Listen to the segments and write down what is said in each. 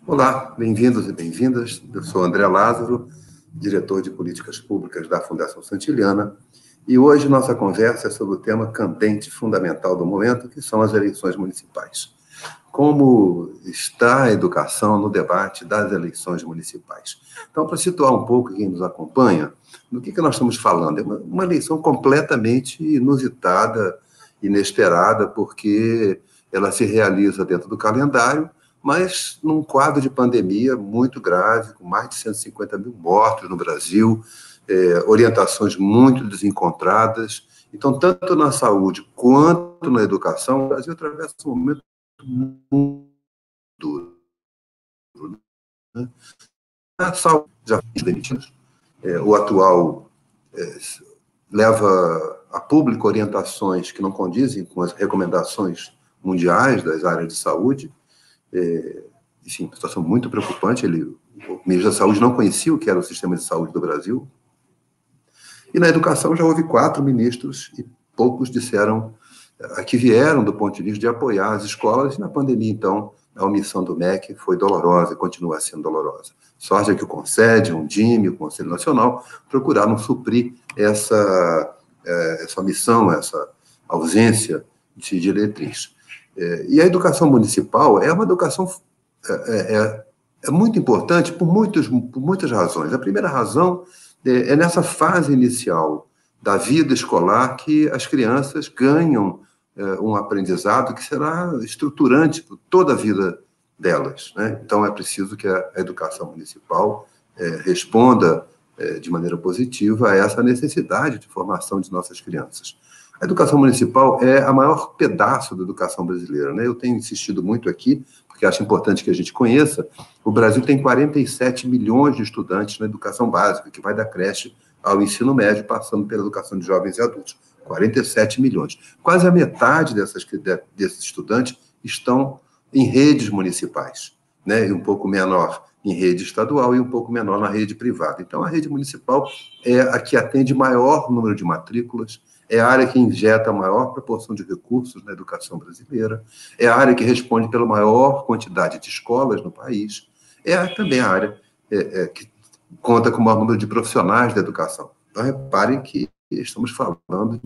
Olá, bem-vindos e bem-vindas. Eu sou André Lázaro, diretor de políticas públicas da Fundação Santiliana, e hoje nossa conversa é sobre o tema candente fundamental do momento, que são as eleições municipais. Como está a educação no debate das eleições municipais? Então, para situar um pouco quem nos acompanha, do que nós estamos falando? É uma eleição completamente inusitada, inesperada, porque ela se realiza dentro do calendário, mas num quadro de pandemia muito grave, com mais de 150 mil mortos no Brasil, orientações muito desencontradas. Então, tanto na saúde quanto na educação, o Brasil atravessa um momento muito duro. Né? A saúde já foi demitida. O atual leva a público orientações que não condizem com as recomendações mundiais das áreas de saúde. Enfim, uma situação muito preocupante. O ministro da Saúde não conhecia o que era o sistema de saúde do Brasil. E na educação já houve 4 ministros e poucos disseram que vieram do ponto de vista de apoiar as escolas. E na pandemia, então, a omissão do MEC foi dolorosa e continua sendo dolorosa. Sorte é que o CONSED, o DIME, o Conselho Nacional, procuraram suprir essa omissão, essa ausência de diretriz. E a educação municipal é uma educação muito importante por muitas razões. A primeira razão é nessa fase inicial da vida escolar que as crianças ganham um aprendizado que será estruturante por toda a vida delas, né? Então, é preciso que a educação municipal responda de maneira positiva a essa necessidade de formação de nossas crianças. A educação municipal é a maior pedaço da educação brasileira, né? Eu tenho insistido muito aqui, porque acho importante que a gente conheça. O Brasil tem 47 milhões de estudantes na educação básica, que vai da creche ao ensino médio, passando pela educação de jovens e adultos. 47 milhões. Quase a metade desses estudantes estão em redes municipais, né? E um pouco menor em rede estadual e um pouco menor na rede privada. Então, a rede municipal é a que atende maior número de matrículas, é a área que injeta a maior proporção de recursos na educação brasileira, é a área que responde pela maior quantidade de escolas no país, também a área que conta com o maior número de profissionais da educação. Então, reparem que estamos falando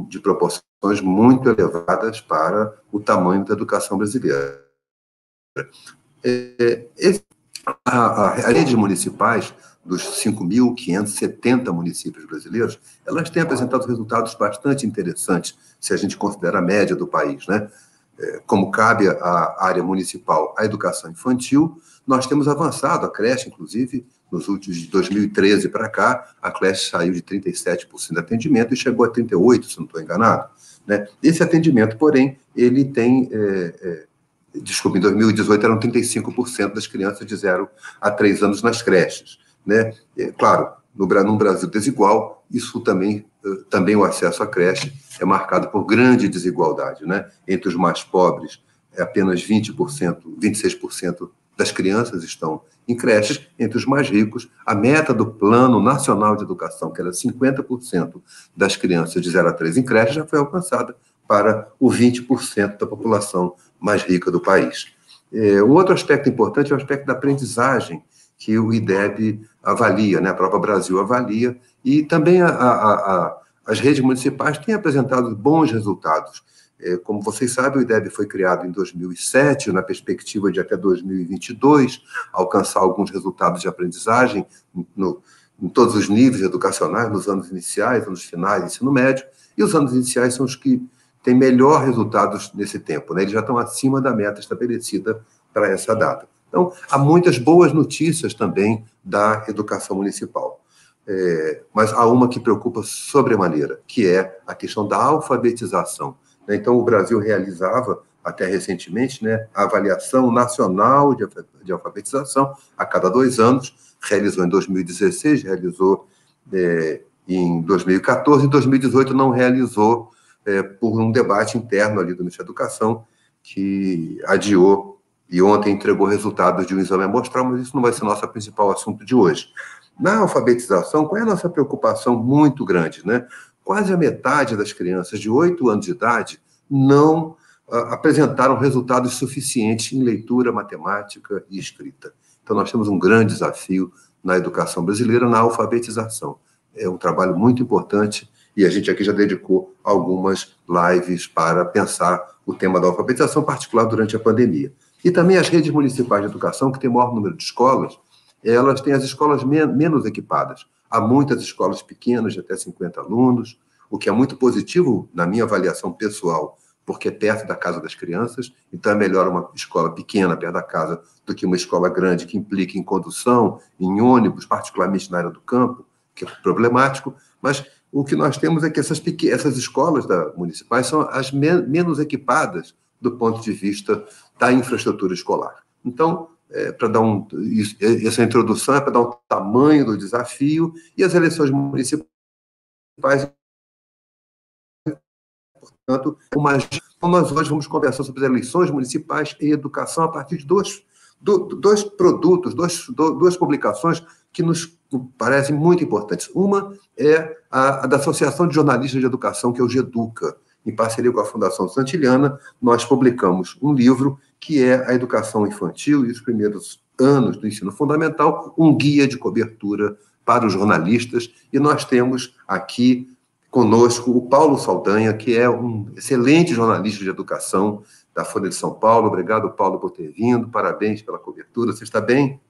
de proporções muito elevadas para o tamanho da educação brasileira. As redes municipais dos 5.570 municípios brasileiros, elas têm apresentado resultados bastante interessantes, se a gente considera a média do país, né? Como cabe à área municipal a educação infantil, nós temos avançado, a creche, inclusive, nos últimos de 2013 para cá, a creche saiu de 37% de atendimento e chegou a 38%, se não estou enganado, né? Esse atendimento, porém, ele tem... em 2018 eram 35% das crianças de 0 a 3 anos nas creches, né? Claro, num Brasil desigual, isso também o acesso à creche é marcado por grande desigualdade, né? Entre os mais pobres, apenas 20%, 26% das crianças estão em creches. Entre os mais ricos, a meta do Plano Nacional de Educação, que era 50% das crianças de 0 a 3 em creche, já foi alcançada para o 20% da população mais rica do país. Um outro aspecto importante é o aspecto da aprendizagem, que o IDEB avalia, né? A própria Brasil avalia, e também as redes municipais têm apresentado bons resultados. Como vocês sabem, o IDEB foi criado em 2007, na perspectiva de até 2022 alcançar alguns resultados de aprendizagem em todos os níveis educacionais, nos anos iniciais, anos finais, ensino médio, e os anos iniciais são os que têm melhor resultados nesse tempo, né? Eles já estão acima da meta estabelecida para essa data. Então, há muitas boas notícias também da educação municipal. Mas há uma que preocupa sobremaneira, que é a questão da alfabetização. Então, o Brasil realizava, até recentemente, né, a avaliação nacional de alfabetização a cada 2 anos, realizou em 2016, realizou em 2014, e em 2018 não realizou, por um debate interno ali do Ministério da Educação, que adiou e ontem entregou resultados de um exame amostral, mas isso não vai ser nosso principal assunto de hoje. Na alfabetização, qual é a nossa preocupação muito grande, né? Quase a metade das crianças de 8 anos de idade não apresentaram resultados suficientes em leitura, matemática e escrita. Então, nós temos um grande desafio na educação brasileira, na alfabetização. É um trabalho muito importante e a gente aqui já dedicou algumas lives para pensar o tema da alfabetização, em particular durante a pandemia. E também as redes municipais de educação, que têm maior número de escolas, elas têm as escolas menos equipadas. Há muitas escolas pequenas, de até 50 alunos, o que é muito positivo na minha avaliação pessoal, porque é perto da casa das crianças, então é melhor uma escola pequena perto da casa do que uma escola grande que implique em condução, em ônibus, particularmente na área do campo, que é problemático, mas o que nós temos é que essas escolas municipais são as menos equipadas do ponto de vista da infraestrutura escolar. Então, para dar essa introdução é para dar um tamanho do desafio, e as eleições municipais, portanto, então nós hoje vamos conversar sobre as eleições municipais e educação a partir de dois produtos, duas publicações que nos parecem muito importantes. Uma é a da Associação de Jornalistas de Educação, que é o GEDUCA. Em parceria com a Fundação Santiliana, nós publicamos um livro que é a educação infantil e os primeiros anos do ensino fundamental, um guia de cobertura para os jornalistas, e nós temos aqui conosco o Paulo Saldanha, que é um excelente jornalista de educação da Folha de São Paulo. Obrigado, Paulo, por ter vindo, parabéns pela cobertura. Você está bem?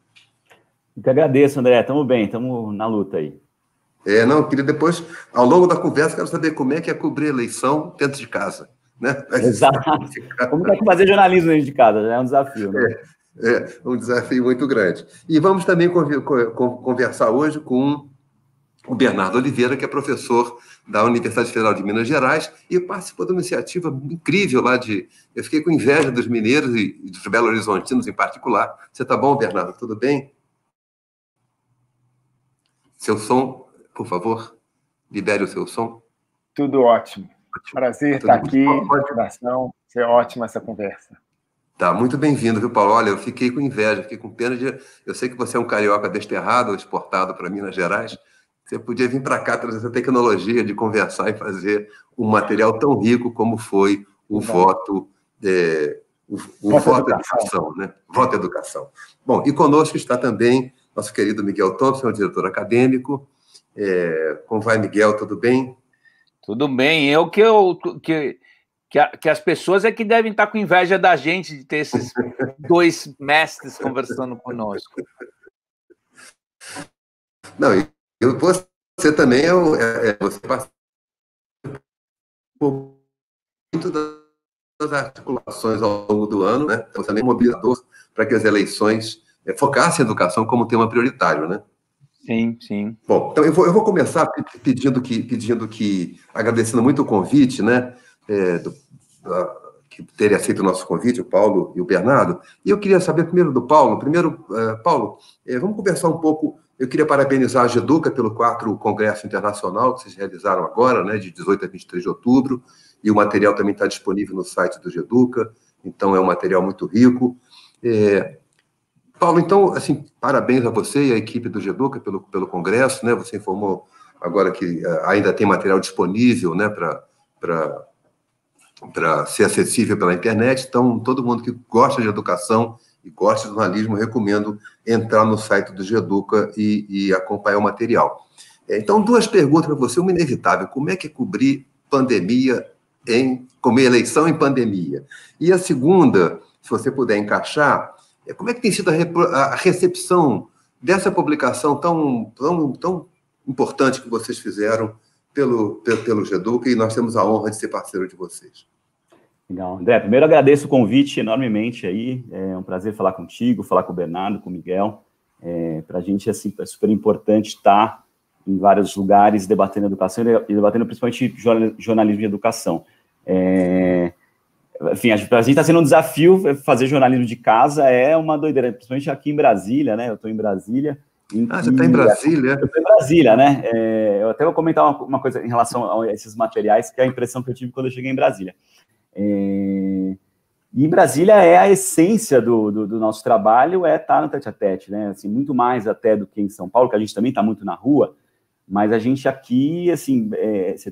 Eu que agradeço, André, estamos bem, estamos na luta aí. Não, eu queria depois, ao longo da conversa, quero saber como é que é cobrir eleição dentro de casa, né? Exato. Como é que fazer jornalismo dentro de casa? Já é um desafio, né? É um desafio muito grande. E vamos também conversar hoje com o Bernardo Oliveira, que é professor da Universidade Federal de Minas Gerais e participou de uma iniciativa incrível lá Eu fiquei com inveja dos mineiros e dos belo-horizontinos em particular. Você está bom, Bernardo? Tudo bem? Seu som, por favor, libere o seu som. Tudo ótimo. Prazer estar aqui, motivação, ser ótima essa conversa. Tá, muito bem-vindo, viu, Paulo? Olha, eu fiquei com inveja, fiquei com pena de... Eu sei que você é um carioca desterrado, exportado para Minas Gerais. Você podia vir para cá trazer essa tecnologia de conversar e fazer um material tão rico como foi o voto... voto educação, né? Voto educação. Bom, e conosco está também nosso querido Miguel Thompson, diretor acadêmico. Como vai, Miguel? Tudo bem? Tudo bem. Que as pessoas é que devem estar com inveja da gente de ter esses dois mestres conversando conosco. Não, você também você participa muito das articulações ao longo do ano, né? Você também é mobilizador para que as eleições focassem a educação como tema prioritário, né? Sim, sim. Bom, então eu vou começar agradecendo muito o convite, né? Que terem aceito o nosso convite, o Paulo e o Bernardo. E eu queria saber primeiro do Paulo. Paulo, vamos conversar um pouco. Eu queria parabenizar a GEDUCA pelo 4º Congresso Internacional que vocês realizaram agora, né, de 18 a 23 de outubro, e o material também está disponível no site do GEDUCA, então é um material muito rico. Paulo, então, assim, parabéns a você e à equipe do GEDUCA pelo Congresso, né? Você informou agora que ainda tem material disponível, né, para ser acessível pela internet. Então, todo mundo que gosta de educação e gosta de jornalismo, recomendo entrar no site do GEDUCA e acompanhar o material. Então, duas perguntas para você, uma inevitável: como é que é cobrir pandemia como eleição em pandemia? E a segunda, se você puder encaixar, como é que tem sido a recepção dessa publicação tão importante que vocês fizeram pelo GEDUCA, e nós temos a honra de ser parceiro de vocês? Legal, André, primeiro agradeço o convite enormemente aí, é um prazer falar contigo, falar com o Bernardo, com o Miguel. Para a gente assim, é super importante estar em vários lugares debatendo educação e debatendo principalmente jornalismo de educação. Enfim, para a gente está sendo um desafio fazer jornalismo de casa, é uma doideira, principalmente aqui em Brasília, né? Eu estou em Brasília. Você está em Brasília? Eu estou em Brasília, né? Eu até vou comentar uma coisa em relação a esses materiais, que é a impressão que eu tive quando eu cheguei em Brasília. E em Brasília é a essência do nosso trabalho, estar no tete-a-tete, né? Assim, muito mais até do que em São Paulo, que a gente também está muito na rua, mas a gente aqui, assim,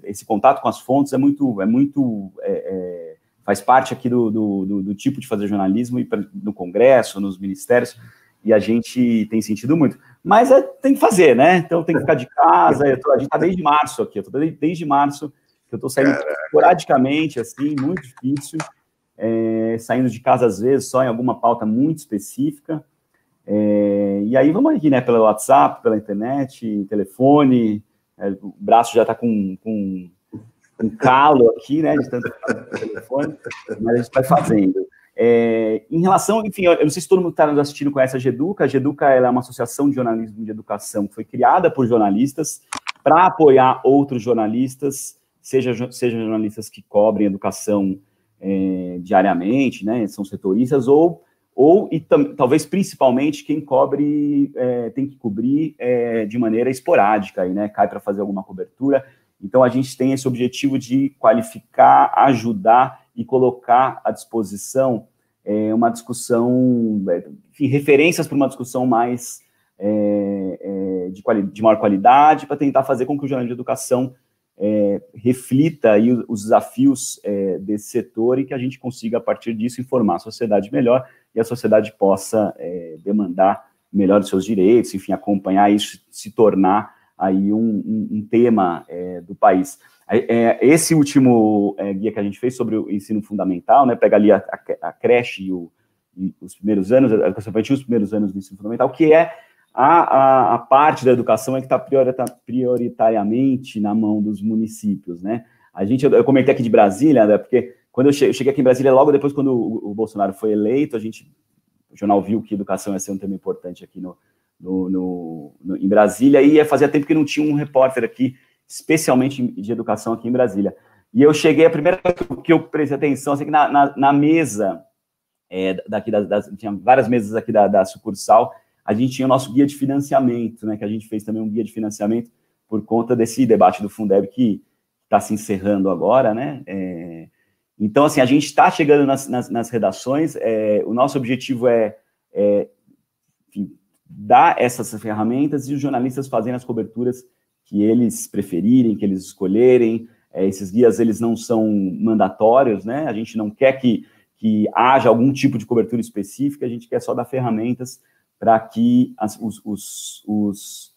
esse contato com as fontes é muito faz parte aqui do tipo de fazer jornalismo, e no Congresso, nos ministérios, e a gente tem sentido muito. Mas tem que fazer, né? Então tem que ficar de casa. A gente está desde março aqui, eu estou desde março, que eu estou saindo esporadicamente, assim, muito difícil, saindo de casa às vezes, só em alguma pauta muito específica. E aí vamos aqui, né? Pelo WhatsApp, pela internet, telefone, o braço já está com um calo aqui, né? De tanto telefone, mas a gente vai fazendo. Em relação, enfim, eu não sei se todo mundo que está nos assistindo conhece a GEDUCA. A GEDUCA ela é uma associação de jornalismo de educação que foi criada por jornalistas para apoiar outros jornalistas, sejam jornalistas que cobrem educação diariamente, né, são setoristas, talvez principalmente quem cobre, tem que cobrir de maneira esporádica, aí, né, cai para fazer alguma cobertura. Então, a gente tem esse objetivo de qualificar, ajudar e colocar à disposição uma discussão, enfim, referências para uma discussão mais de maior qualidade, para tentar fazer com que o jornalismo de educação reflita aí os desafios desse setor e que a gente consiga, a partir disso, informar a sociedade melhor e a sociedade possa demandar melhor os seus direitos, enfim, acompanhar isso, se tornar aí um tema do país. Esse último guia que a gente fez sobre o ensino fundamental, né, pega ali a creche e os primeiros anos, a educação infantil, os primeiros anos do ensino fundamental, que é a parte da educação que está prioritariamente na mão dos municípios, né? Eu comentei aqui de Brasília, né, porque quando eu cheguei aqui em Brasília, logo depois, quando o Bolsonaro foi eleito, o jornal viu que educação ia ser um tema importante aqui em Brasília, e fazia tempo que não tinha um repórter aqui, especialmente de educação aqui em Brasília. E eu cheguei, a primeira coisa que eu prestei atenção, assim, que na mesa, tinha várias mesas aqui da sucursal, a gente tinha o nosso guia de financiamento, né, que a gente fez também um guia de financiamento por conta desse debate do Fundeb que está se encerrando agora, né? Então, assim, a gente está chegando nas redações, o nosso objetivo enfim, dar essas ferramentas e os jornalistas fazerem as coberturas que eles preferirem, que eles escolherem. Esses guias, eles não são mandatórios, né? A gente não quer que haja algum tipo de cobertura específica, a gente quer só dar ferramentas para que os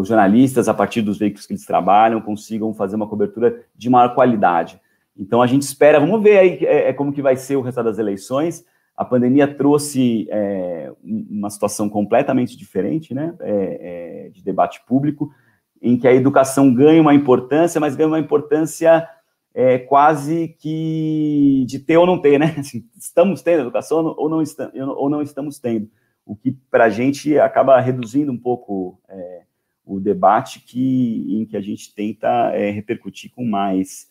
jornalistas, a partir dos veículos que eles trabalham, consigam fazer uma cobertura de maior qualidade. Então, a gente espera, vamos ver aí como que vai ser o resultado das eleições. A pandemia trouxe uma situação completamente diferente, né, de debate público, em que a educação ganha uma importância, mas ganha uma importância quase que de ter ou não ter, né? Assim, estamos tendo educação ou não estamos tendo, o que para a gente acaba reduzindo um pouco o debate em que a gente tenta repercutir com mais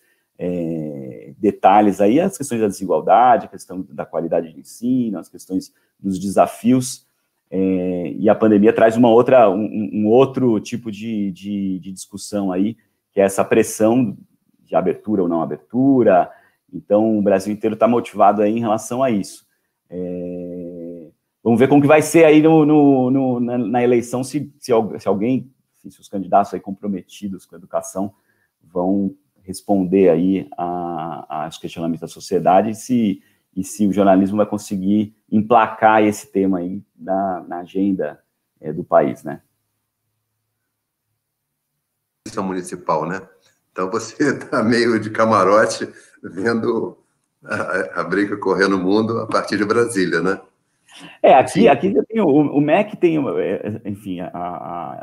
detalhes aí as questões da desigualdade, a questão da qualidade de ensino, as questões dos desafios, e a pandemia traz um outro tipo de discussão aí, que é essa pressão de abertura ou não abertura. Então, o Brasil inteiro está motivado aí em relação a isso. Vamos ver como que vai ser aí na eleição, se alguém, se os candidatos aí comprometidos com a educação vão responder aí aos questionamentos da sociedade e se o jornalismo vai conseguir emplacar esse tema aí na agenda do país, né? Municipal, né? Então você está meio de camarote vendo a briga correr no mundo a partir de Brasília, né? Aqui já tem o MEC tem, enfim,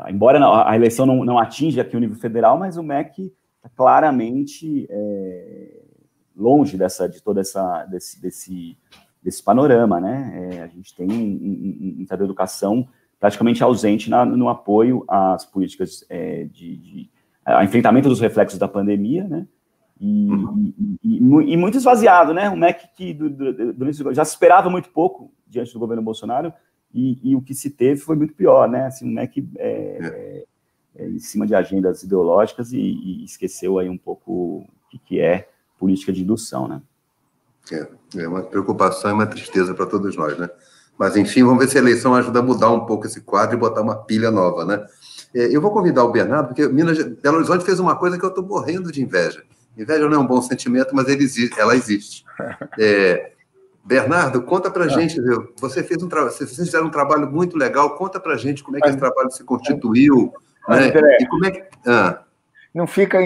embora a eleição não atinja aqui o nível federal, mas o MEC está claramente longe desse panorama, né? A gente tem um Ministério da Educação praticamente ausente no apoio às políticas a enfrentamento dos reflexos da pandemia, né? E muito esvaziado, né? O MEC que já se esperava muito pouco diante do governo Bolsonaro e o que se teve foi muito pior, né? Assim, o MEC em cima de agendas ideológicas e esqueceu aí um pouco o que é política de indução, né? É uma preocupação e uma tristeza para todos nós, né? Mas, enfim, vamos ver se a eleição ajuda a mudar um pouco esse quadro e botar uma pilha nova, né? Eu vou convidar o Bernardo, porque Belo Horizonte fez uma coisa que eu estou morrendo de inveja. Inveja não é um bom sentimento, mas ela existe. Bernardo, conta pra gente, viu? Vocês fizeram um trabalho muito legal, conta pra gente como é que esse trabalho se constituiu, né? E como é que... Não fica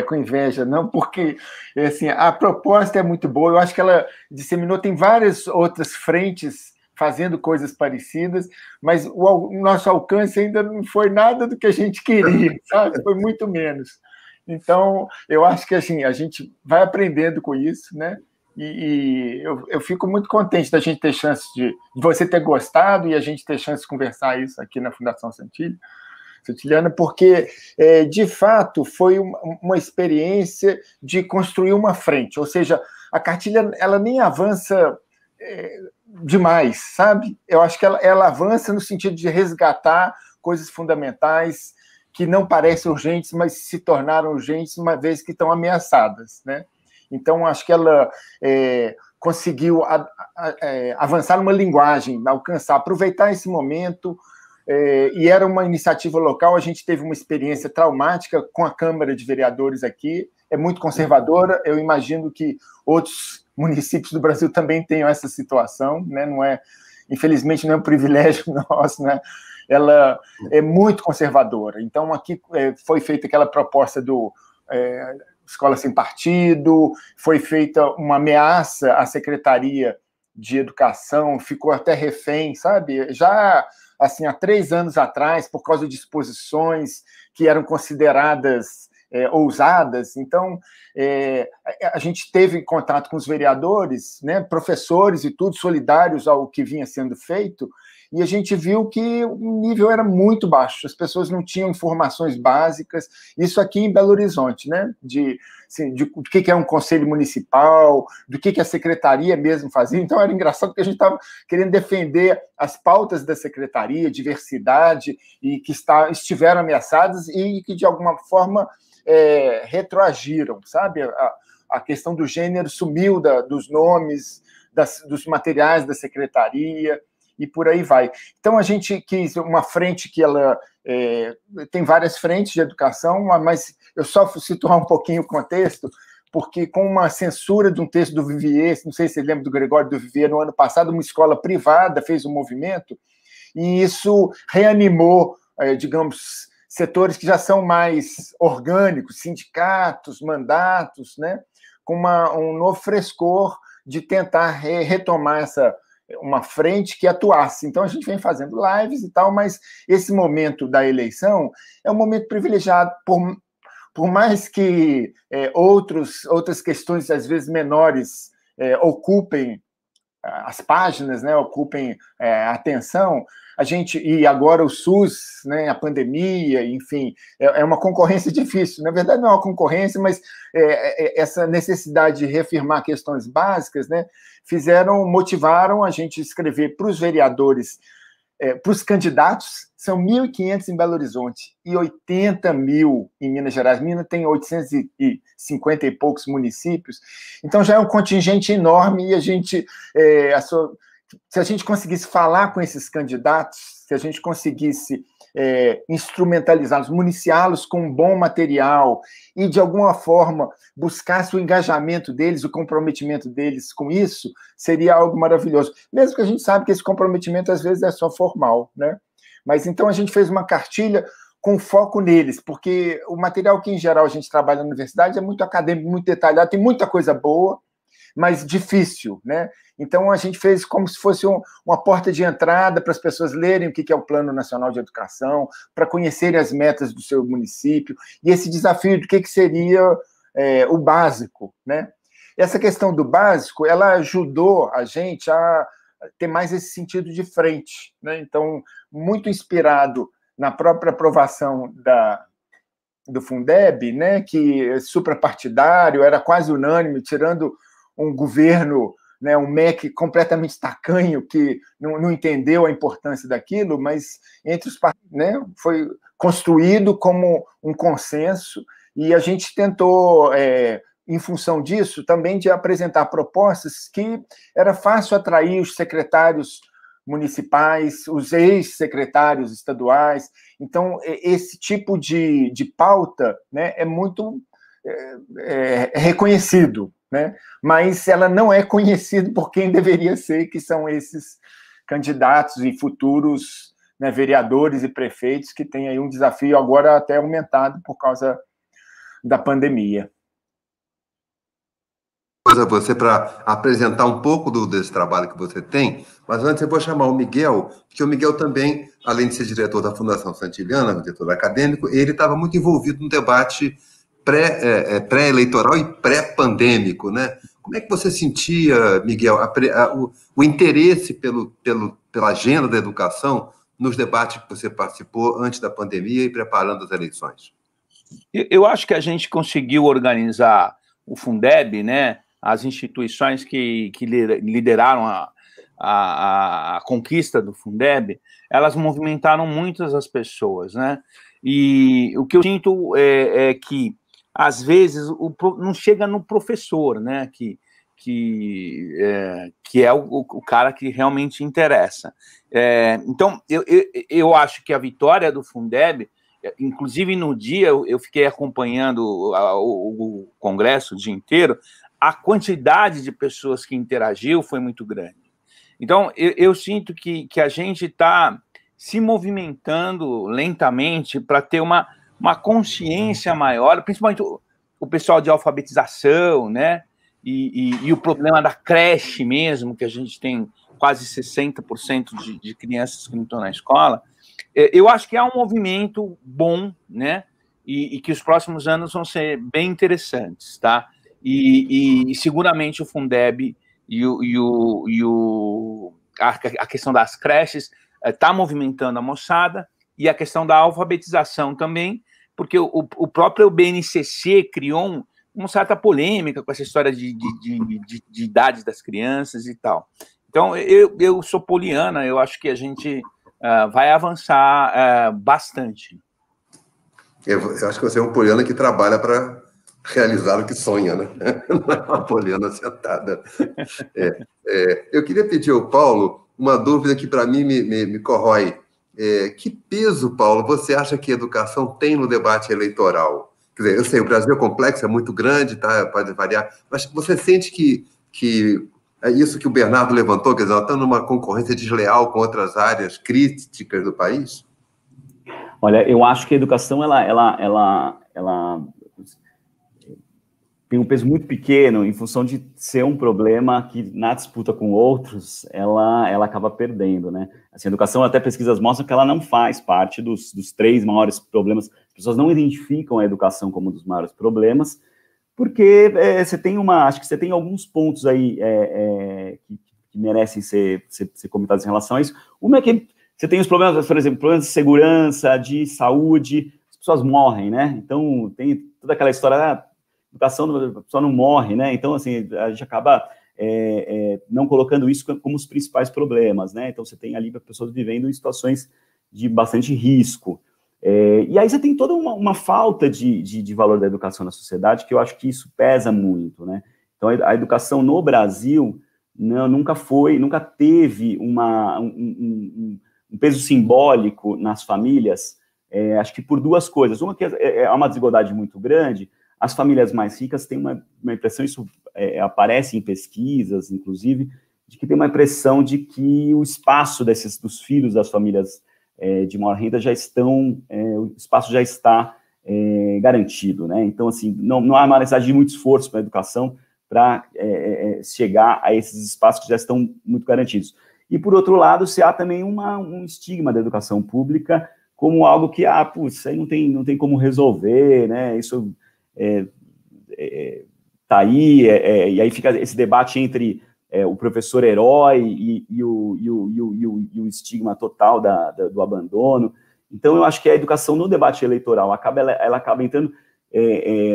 com inveja, não, porque assim, a proposta é muito boa, eu acho que ela disseminou, tem várias outras frentes fazendo coisas parecidas, mas o nosso alcance ainda não foi nada do que a gente queria, sabe? Foi muito menos. Então, eu acho que assim, a gente vai aprendendo com isso, né? E eu fico muito contente da gente ter chance de você ter gostado e a gente ter chance de conversar isso aqui na Fundação Santiliana, porque, de fato, foi uma experiência de construir uma frente, ou seja, a cartilha ela nem avança demais, sabe? Eu acho que ela avança no sentido de resgatar coisas fundamentais que não parecem urgentes, mas se tornaram urgentes uma vez que estão ameaçadas, né? Então, acho que ela conseguiu avançar numa linguagem, alcançar, aproveitar esse momento, e era uma iniciativa local, a gente teve uma experiência traumática com a Câmara de Vereadores aqui, é muito conservadora, eu imagino que outros municípios do Brasil também tenham essa situação, né? Não é, infelizmente não é um privilégio nosso, né? Ela é muito conservadora, então aqui foi feita aquela proposta do Escola Sem Partido, foi feita uma ameaça à Secretaria de Educação, ficou até refém, sabe? Já assim, há 3 anos atrás, por causa de disposições que eram consideradas ousadas. Então, a gente teve contato com os vereadores, né, professores e tudo, solidários ao que vinha sendo feito, e a gente viu que o nível era muito baixo, as pessoas não tinham informações básicas, isso aqui em Belo Horizonte, né, do que é um conselho municipal, do que a secretaria mesmo fazia. Então, era engraçado porque a gente estava querendo defender as pautas da secretaria, diversidade, e que estiveram ameaçadas e que, de alguma forma, retroagiram, sabe? A questão do gênero sumiu dos nomes, dos materiais da secretaria, e por aí vai. Então, a gente quis uma frente que ela tem várias frentes de educação, mas eu só situar um pouquinho o contexto, porque com uma censura de um texto do Vivier, não sei se você lembra do Gregório do Vivier, no ano passado, uma escola privada fez um movimento, e isso reanimou, digamos, setores que já são mais orgânicos, sindicatos, mandatos, né, com um novo frescor de tentar retomar uma frente que atuasse. Então, a gente vem fazendo lives e tal, mas esse momento da eleição é um momento privilegiado, por mais que outras questões, às vezes menores, ocupem as páginas, né, ocupem a atenção, e agora o SUS, né, a pandemia, enfim, é uma concorrência difícil. Na verdade, não é uma concorrência, mas essa necessidade de reafirmar questões básicas, né, motivaram a gente escrever para os vereadores, para os candidatos, são 1.500 em Belo Horizonte e 80 mil em Minas Gerais. Minas tem 850 e poucos municípios, então já é um contingente enorme e a gente, se a gente conseguisse falar com esses candidatos, se a gente conseguisse instrumentalizá-los, municiá-los com um bom material e, de alguma forma, buscasse o engajamento deles, o comprometimento deles com isso, seria algo maravilhoso. Mesmo que a gente sabe que esse comprometimento, às vezes, é só formal, né? Mas, então, a gente fez uma cartilha com foco neles, porque o material que, em geral, a gente trabalha na universidade é muito acadêmico, muito detalhado, tem muita coisa boa, mas difícil, né? Então, a gente fez como se fosse uma porta de entrada para as pessoas lerem o que é o Plano Nacional de Educação, para conhecerem as metas do seu município, e esse desafio do que seria o básico, né? Essa questão do básico, ela ajudou a gente a ter mais esse sentido de frente, né? Então, muito inspirado na própria aprovação do Fundeb, né, que é suprapartidário, era quase unânime, tirando um governo, né, um MEC completamente tacanho, que não entendeu a importância daquilo, mas entre os partidos, né, foi construído como um consenso, e a gente tentou, em função disso, também de apresentar propostas que era fácil atrair os secretários municipais, os ex-secretários estaduais. Então, esse tipo de pauta, né, é muito reconhecido, né? Mas ela não é conhecida por quem deveria ser, que são esses candidatos e futuros, né, vereadores e prefeitos que têm aí um desafio agora até aumentado por causa da pandemia. A você para apresentar um pouco desse trabalho que você tem, mas antes eu vou chamar o Miguel, porque o Miguel também, além de ser diretor da Fundação Santiliana, diretor acadêmico, ele estava muito envolvido no debate pré-eleitoral e pré-pandêmico, né? Como é que você sentia, Miguel, o interesse pela agenda da educação nos debates que você participou antes da pandemia e preparando as eleições? Eu acho que a gente conseguiu organizar o Fundeb, né? As instituições que lideraram a conquista do Fundeb, elas movimentaram muitas as pessoas, né? E o que eu sinto é que, às vezes, não chega no professor, né? Que é o cara que realmente interessa. Então, eu acho que a vitória do Fundeb, inclusive no dia, eu fiquei acompanhando o congresso o dia inteiro, a quantidade de pessoas que interagiu foi muito grande. Então, eu sinto que a gente está se movimentando lentamente para ter uma consciência maior, principalmente o pessoal de alfabetização, né? E o problema da creche mesmo, que a gente tem quase 60% de crianças que não estão na escola. Eu acho que é um movimento bom, né? E que os próximos anos vão ser bem interessantes, tá? E seguramente o Fundeb a questão das creches está movimentando a moçada, e a questão da alfabetização também, porque o próprio BNCC criou uma certa polêmica com essa história de idade das crianças e tal. Então, eu sou poliana, eu acho que a gente vai avançar bastante. Eu acho que você é um poliana que trabalha para realizar o que sonha, né? Não é uma poliana sentada. Eu queria pedir ao Paulo uma dúvida que, para mim, me corrói. Que peso, Paulo, você acha que a educação tem no debate eleitoral? Quer dizer, eu sei, o Brasil é complexo, é muito grande, tá? Pode variar, mas você sente que é isso que o Bernardo levantou, quer dizer, nós estamos numa concorrência desleal com outras áreas críticas do país? Olha, eu acho que a educação, ela tem um peso muito pequeno em função de ser um problema que, na disputa com outros, ela acaba perdendo, né? Assim, a educação, até pesquisas mostram que ela não faz parte dos 3 maiores problemas. As pessoas não identificam a educação como um dos maiores problemas, porque acho que você tem alguns pontos aí que merecem ser comentados em relação a isso. Uma é que você tem os problemas, por exemplo, problemas de segurança, de saúde, as pessoas morrem, né? Então, tem toda aquela história, educação, a pessoa não morre, né? Então, assim, a gente acaba não colocando isso como os principais problemas, né? Então, você tem ali pessoas vivendo em situações de bastante risco. E aí você tem toda uma falta de valor da educação na sociedade, que eu acho que isso pesa muito, né? Então, a educação no Brasil nunca teve um peso simbólico nas famílias, acho que por 2 coisas. Uma que há uma desigualdade muito grande. As famílias mais ricas têm uma impressão, isso aparece em pesquisas, inclusive, de que tem uma impressão de que o espaço dos filhos das famílias de maior renda o espaço já está garantido, né? Então, assim, não há uma necessidade de muito esforço para a educação para chegar a esses espaços que já estão muito garantidos. E, por outro lado, se há também um estigma da educação pública como algo que, isso aí não tem como resolver, né? Isso tá aí, e aí fica esse debate entre o professor herói e o estigma total do abandono. Então, eu acho que a educação no debate eleitoral ela acaba entrando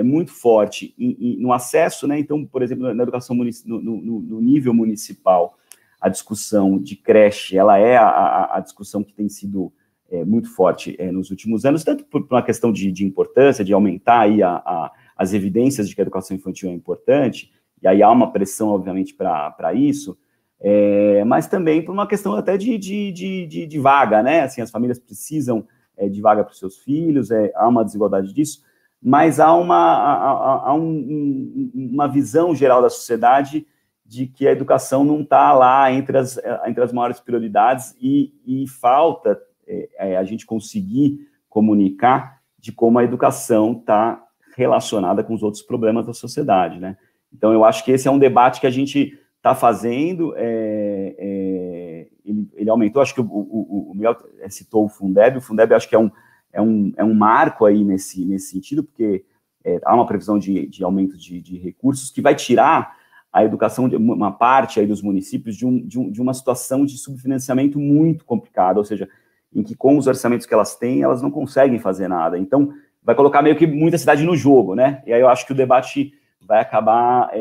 muito forte no acesso, né? Então, por exemplo, na educação no nível municipal, a discussão de creche, ela é a discussão que tem sido muito forte nos últimos anos, tanto por uma questão de importância, de aumentar aí as evidências de que a educação infantil é importante, e aí há uma pressão, obviamente, para isso, mas também por uma questão até de vaga, né? Assim, as famílias precisam de vaga para os seus filhos, há uma desigualdade disso, mas há uma visão geral da sociedade de que a educação não está lá entre as maiores prioridades e falta a gente conseguir comunicar de como a educação está relacionada com os outros problemas da sociedade, né? Então, eu acho que esse é um debate que a gente está fazendo, ele aumentou, acho que o Miguel citou o Fundeb acho que é um marco aí nesse sentido, porque há uma previsão de aumento de recursos que vai tirar a educação, de uma parte aí dos municípios de uma situação de subfinanciamento muito complicada, ou seja, em que com os orçamentos que elas têm, elas não conseguem fazer nada. Então, vai colocar meio que muita cidade no jogo, né? E aí eu acho que o debate vai acabar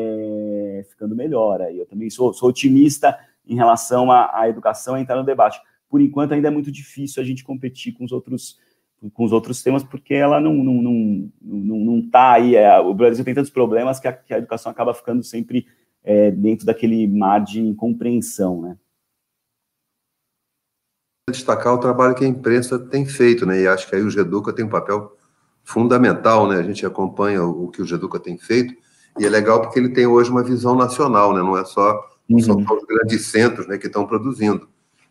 ficando melhor. Aí eu também sou otimista em relação à educação entrar no debate. Por enquanto, ainda é muito difícil a gente competir com os outros temas, porque ela não está aí. O Brasil tem tantos problemas que a educação acaba ficando sempre dentro daquele mar de incompreensão, né? Destacar o trabalho que a imprensa tem feito, né? E acho que aí o Geduca tem um papel fundamental, né? A gente acompanha o que o Geduca tem feito, e é legal porque ele tem hoje uma visão nacional, né? Não é só os grandes centros, né, que estão produzindo.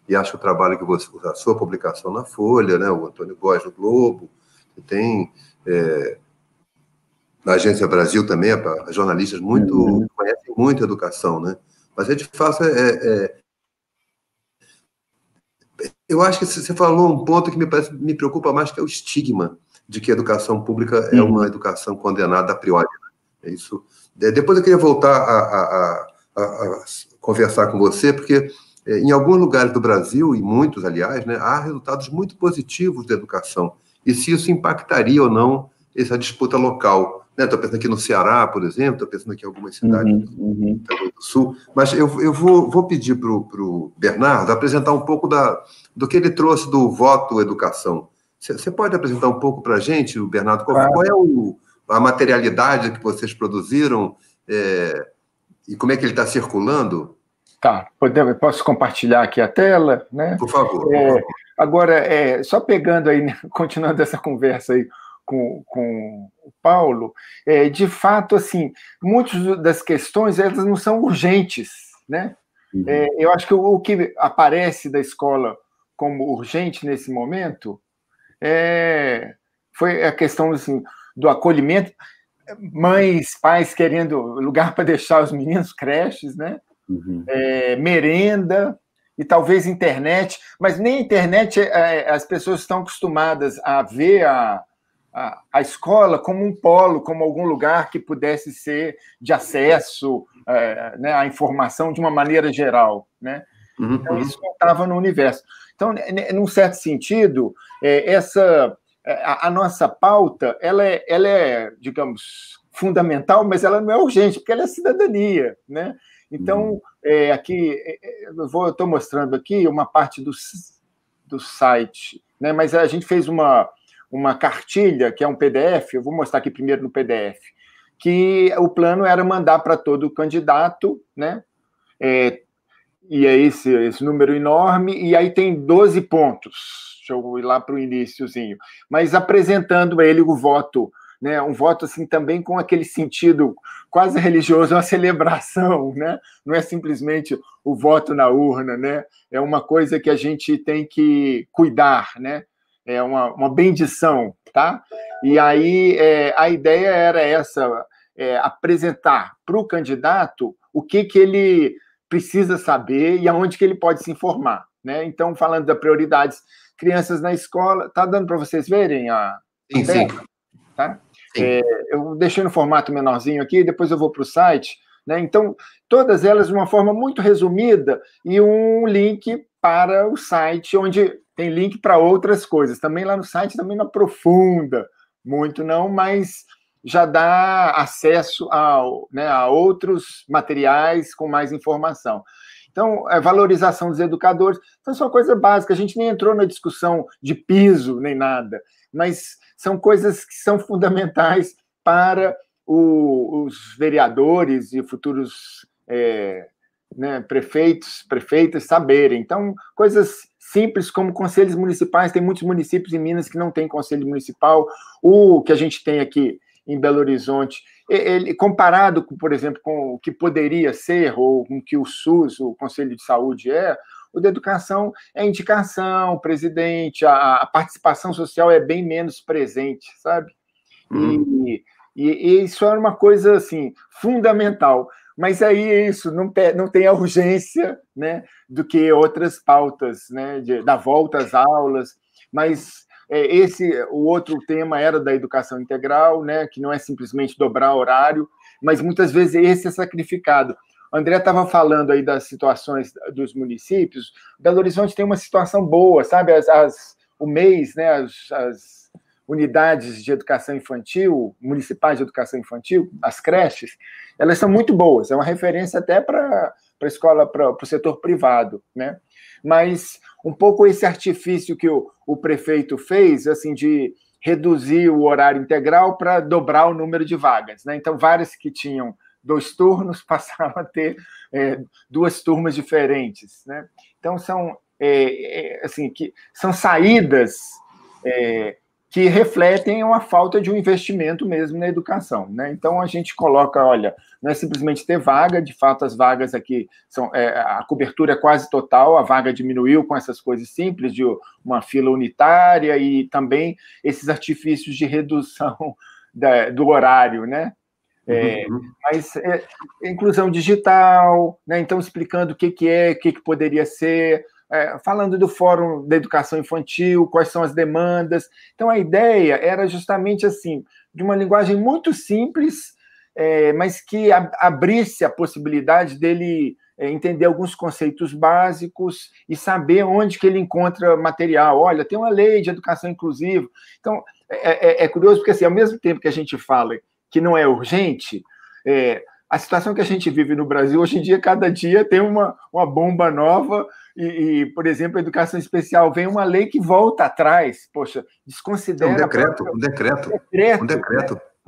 E acho que o trabalho a sua publicação na Folha, né, o Antônio Góes no Globo, que tem na Agência Brasil também, jornalistas que conhecem muito a educação, né? Mas de fato eu acho que você falou um ponto que me preocupa mais, que é o estigma de que a educação pública é uma educação condenada a priori. Né? Isso. Depois eu queria voltar a conversar com você, porque em alguns lugares do Brasil, e muitos, aliás, né, há resultados muito positivos da educação. E se isso impactaria ou não essa disputa local. Estou pensando aqui no Ceará, por exemplo, estou pensando aqui em algumas cidades do Sul. Mas eu vou pedir para o Bernardo apresentar um pouco do que ele trouxe do voto educação. Você pode apresentar um pouco para a gente, Bernardo, qual é a materialidade que vocês produziram e como é que ele está circulando? Tá, posso compartilhar aqui a tela, né? Por favor. Agora, só pegando aí, continuando essa conversa aí com o Paulo, de fato, assim, muitas das questões, elas não são urgentes, né? Eu acho que o que aparece da escola como urgente nesse momento foi a questão, assim, do acolhimento, mães, pais querendo lugar para deixar os meninos, creches, né? Merenda e talvez internet, mas nem internet as pessoas estão acostumadas a ver a escola como um polo, como algum lugar que pudesse ser de acesso né, à informação de uma maneira geral, né? Então, isso não estava no universo. Então, num certo sentido, a nossa pauta, ela é, digamos, fundamental, mas ela não é urgente, porque ela é cidadania, né? Então, aqui, eu estou mostrando aqui uma parte do site, né? Mas a gente fez uma cartilha, que é um PDF, eu vou mostrar aqui primeiro no PDF, que o plano era mandar para todo candidato, né? E é esse número enorme, e aí tem 12 pontos. Deixa eu ir lá para o iniciozinho. Mas apresentando a ele o voto, né? Um voto assim também com aquele sentido quase religioso, uma celebração, né? Não é simplesmente o voto na urna, né? É uma coisa que a gente tem que cuidar, né? É uma bendição, tá? E aí a ideia era essa, apresentar para o candidato o que ele precisa saber e aonde que ele pode se informar, né? Então, falando da prioridades, crianças na escola, tá dando para vocês verem a Sim. Tá? Eu deixei no formato menorzinho aqui, depois eu vou para o site, né? Então, todas elas de uma forma muito resumida e um link para o site, onde tem link para outras coisas. Também lá no site também não aprofunda muito, não, mas já dá acesso a outros materiais com mais informação. Então, a valorização dos educadores, então, isso é uma coisa básica, a gente nem entrou na discussão de piso, nem nada, mas são coisas que são fundamentais para os vereadores e futuros né, prefeitos, prefeitas saberem. Então, coisas simples como conselhos municipais, tem muitos municípios em Minas que não tem conselho municipal, o que a gente tem aqui em Belo Horizonte, ele, comparado, por exemplo, com o que poderia ser, ou com o que o SUS, o Conselho de Saúde o da educação é indicação, presidente, a participação social é bem menos presente, sabe? E isso é uma coisa, assim, fundamental. Mas aí é isso, não tem a urgência, né, do que outras pautas, né, da volta às aulas, mas o outro tema era da educação integral, né, que não é simplesmente dobrar horário, mas muitas vezes esse é sacrificado. O André estava falando aí das situações dos municípios, Belo Horizonte tem uma situação boa, sabe, o mês, né, as unidades de educação infantil, municipais de educação infantil, as creches, elas são muito boas, é uma referência até para a escola, para o setor privado, né? Mas um pouco esse artifício que o prefeito fez, assim, de reduzir o horário integral para dobrar o número de vagas, né? Então, várias que tinham 2 turnos passaram a ter 2 turmas diferentes, né? Então, são, assim, são saídas que refletem uma falta de um investimento mesmo na educação, né? Então, a gente coloca, olha, não é simplesmente ter vaga, de fato, as vagas aqui, a cobertura é quase total, a vaga diminuiu com essas coisas simples, de uma fila unitária e também esses artifícios de redução do horário, né? Mas inclusão digital, né? Então, explicando o que poderia ser, falando do Fórum da Educação Infantil, quais são as demandas. Então, a ideia era justamente assim, de uma linguagem muito simples, mas que abrisse a possibilidade dele entender alguns conceitos básicos e saber onde que ele encontra material. Olha, tem uma lei de educação inclusiva. Então, é curioso, porque assim, ao mesmo tempo que a gente fala que não é urgente, a situação que a gente vive no Brasil, hoje em dia, cada dia tem uma bomba nova e, por exemplo, a educação especial, vem uma lei que volta atrás, poxa, desconsidera... Um decreto.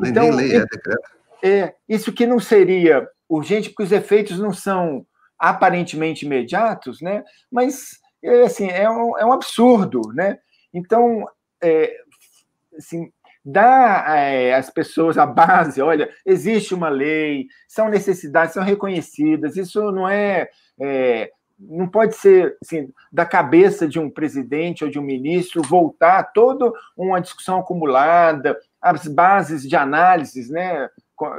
Então, nem lei, é decreto. Isso que não seria urgente, porque os efeitos não são aparentemente imediatos, né? Mas, assim, é um absurdo, né? Então, assim, dá às pessoas a base, olha, existe uma lei, são necessidades, são reconhecidas, isso não pode ser assim, da cabeça de um presidente ou de um ministro voltar toda uma discussão acumulada, as bases de análise, né,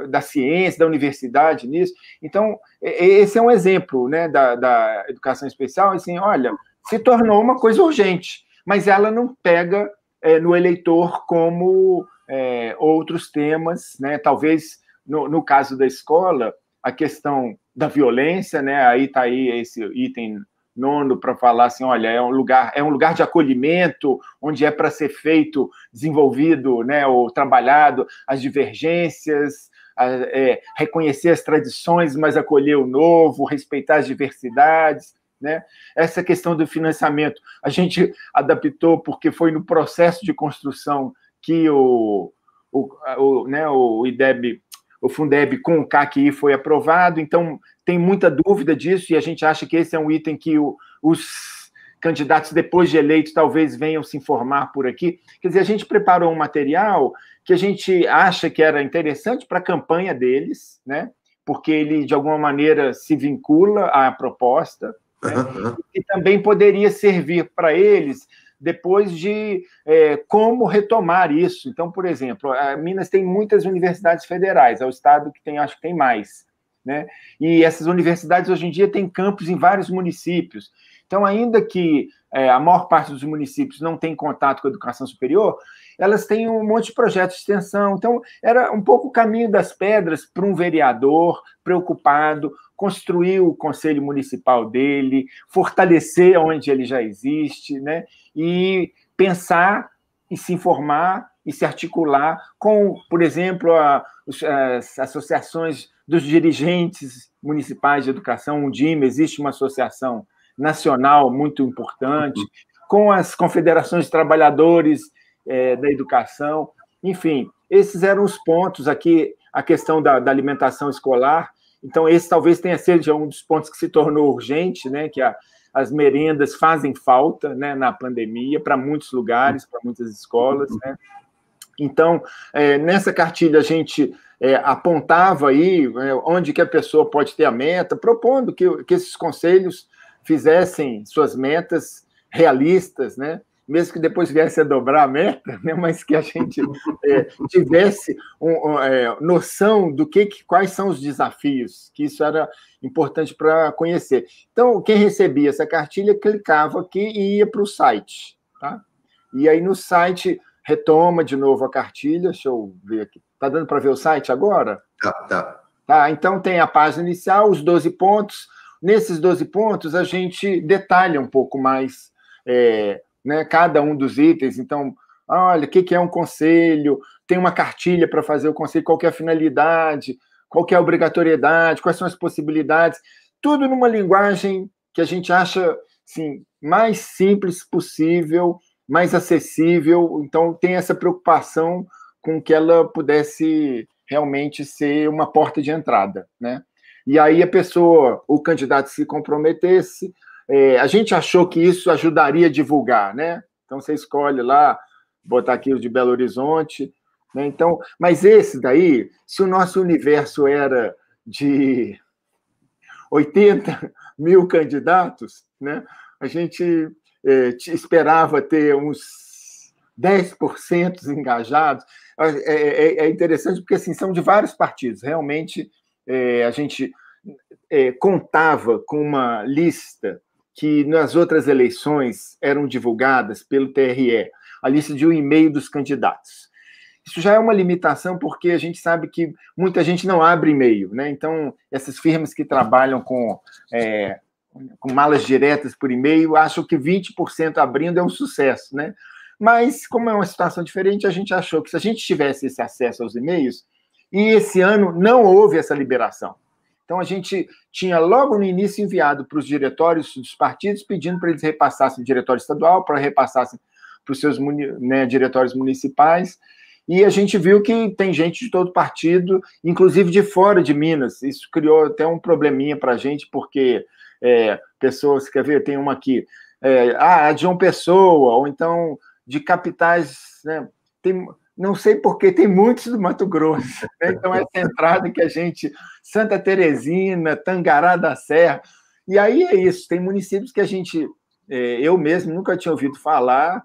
da ciência, da universidade nisso. Então, esse é um exemplo, né, da educação especial, assim, olha, se tornou uma coisa urgente, mas ela não pega no eleitor como outros temas, né? Talvez, no caso da escola, a questão da violência, né? Aí está aí esse item 9 para falar assim, olha, é um lugar de acolhimento, onde é para ser feito, desenvolvido, né, ou trabalhado as divergências, reconhecer as tradições, mas acolher o novo, respeitar as diversidades, né? Essa questão do financiamento, a gente adaptou porque foi no processo de construção que o IDEB, o Fundeb com o CACI foi aprovado, então tem muita dúvida disso, e a gente acha que esse é um item que os candidatos, depois de eleitos, talvez venham se informar por aqui. Quer dizer, a gente preparou um material que a gente acha que era interessante para a campanha deles, né? Porque ele, de alguma maneira, se vincula à proposta, né? E também poderia servir para eles depois de como retomar isso. Então, por exemplo, a Minas tem muitas universidades federais, é o estado que acho que tem mais, né? E essas universidades, hoje em dia, têm campus em vários municípios. Então, ainda que a maior parte dos municípios não tem contato com a educação superior, elas têm um monte de projetos de extensão. Então, era um pouco o caminho das pedras para um vereador preocupado, construir o conselho municipal dele, fortalecer onde ele já existe, né? E pensar e se informar e se articular com, por exemplo, as associações dos dirigentes municipais de educação, o DIME, existe uma associação nacional muito importante, com as confederações de trabalhadores da educação, enfim, esses eram os pontos aqui, a questão da alimentação escolar, Então, esse talvez tenha sido um dos pontos que se tornou urgente, né? Que as merendas fazem falta, né, na pandemia, para muitos lugares, para muitas escolas, né? Então, nessa cartilha, a gente apontava aí onde que a pessoa pode ter a meta, propondo que esses conselhos fizessem suas metas realistas, né? Mesmo que depois viesse a dobrar a meta, né? Mas que a gente tivesse noção do quais são os desafios, que isso era importante para conhecer. Então, quem recebia essa cartilha clicava aqui e ia para o site, tá? E aí no site retoma de novo a cartilha, deixa eu ver aqui. Está dando para ver o site agora? Tá, então tem a página inicial, os 12 pontos. Nesses 12 pontos, a gente detalha um pouco mais né, cada um dos itens. Então, olha, o que é um conselho? Tem uma cartilha para fazer o conselho, qual que é a finalidade, qual que é a obrigatoriedade, quais são as possibilidades. Tudo numa linguagem que a gente acha assim, mais simples possível, mais acessível, então tem essa preocupação com que ela pudesse realmente ser uma porta de entrada, né? E aí a pessoa, o candidato se comprometesse, a gente achou que isso ajudaria a divulgar, né? Então você escolhe lá, botar aqui o de Belo Horizonte, né? Então, mas esse daí, se o nosso universo era de 80 mil candidatos, né? A gente esperava ter uns 10% engajados. É interessante porque assim, são de vários partidos. Realmente, a gente contava com uma lista que nas outras eleições eram divulgadas pelo TRE, a lista de um e-mail dos candidatos. Isso já é uma limitação porque a gente sabe que muita gente não abre e-mail, né? Então, essas firmas que trabalham com malas diretas por e-mail, acho que 20% abrindo é um sucesso, né? Mas, como é uma situação diferente, a gente achou que se a gente tivesse esse acesso aos e-mails, e esse ano não houve essa liberação. Então, a gente tinha logo no início enviado para os diretórios dos partidos, pedindo para eles repassassem o diretório estadual, para repassassem para os seus diretórios municipais, e a gente viu que tem gente de todo partido, inclusive de fora de Minas. Isso criou até um probleminha para a gente, porque pessoas, quer ver, tem uma aqui, a João Pessoa, ou então de capitais, né? Não sei porque tem muitos do Mato Grosso, né? Então essa entrada que a gente, Santa Teresina, Tangará da Serra, e aí é isso, tem municípios que a gente, eu mesmo nunca tinha ouvido falar,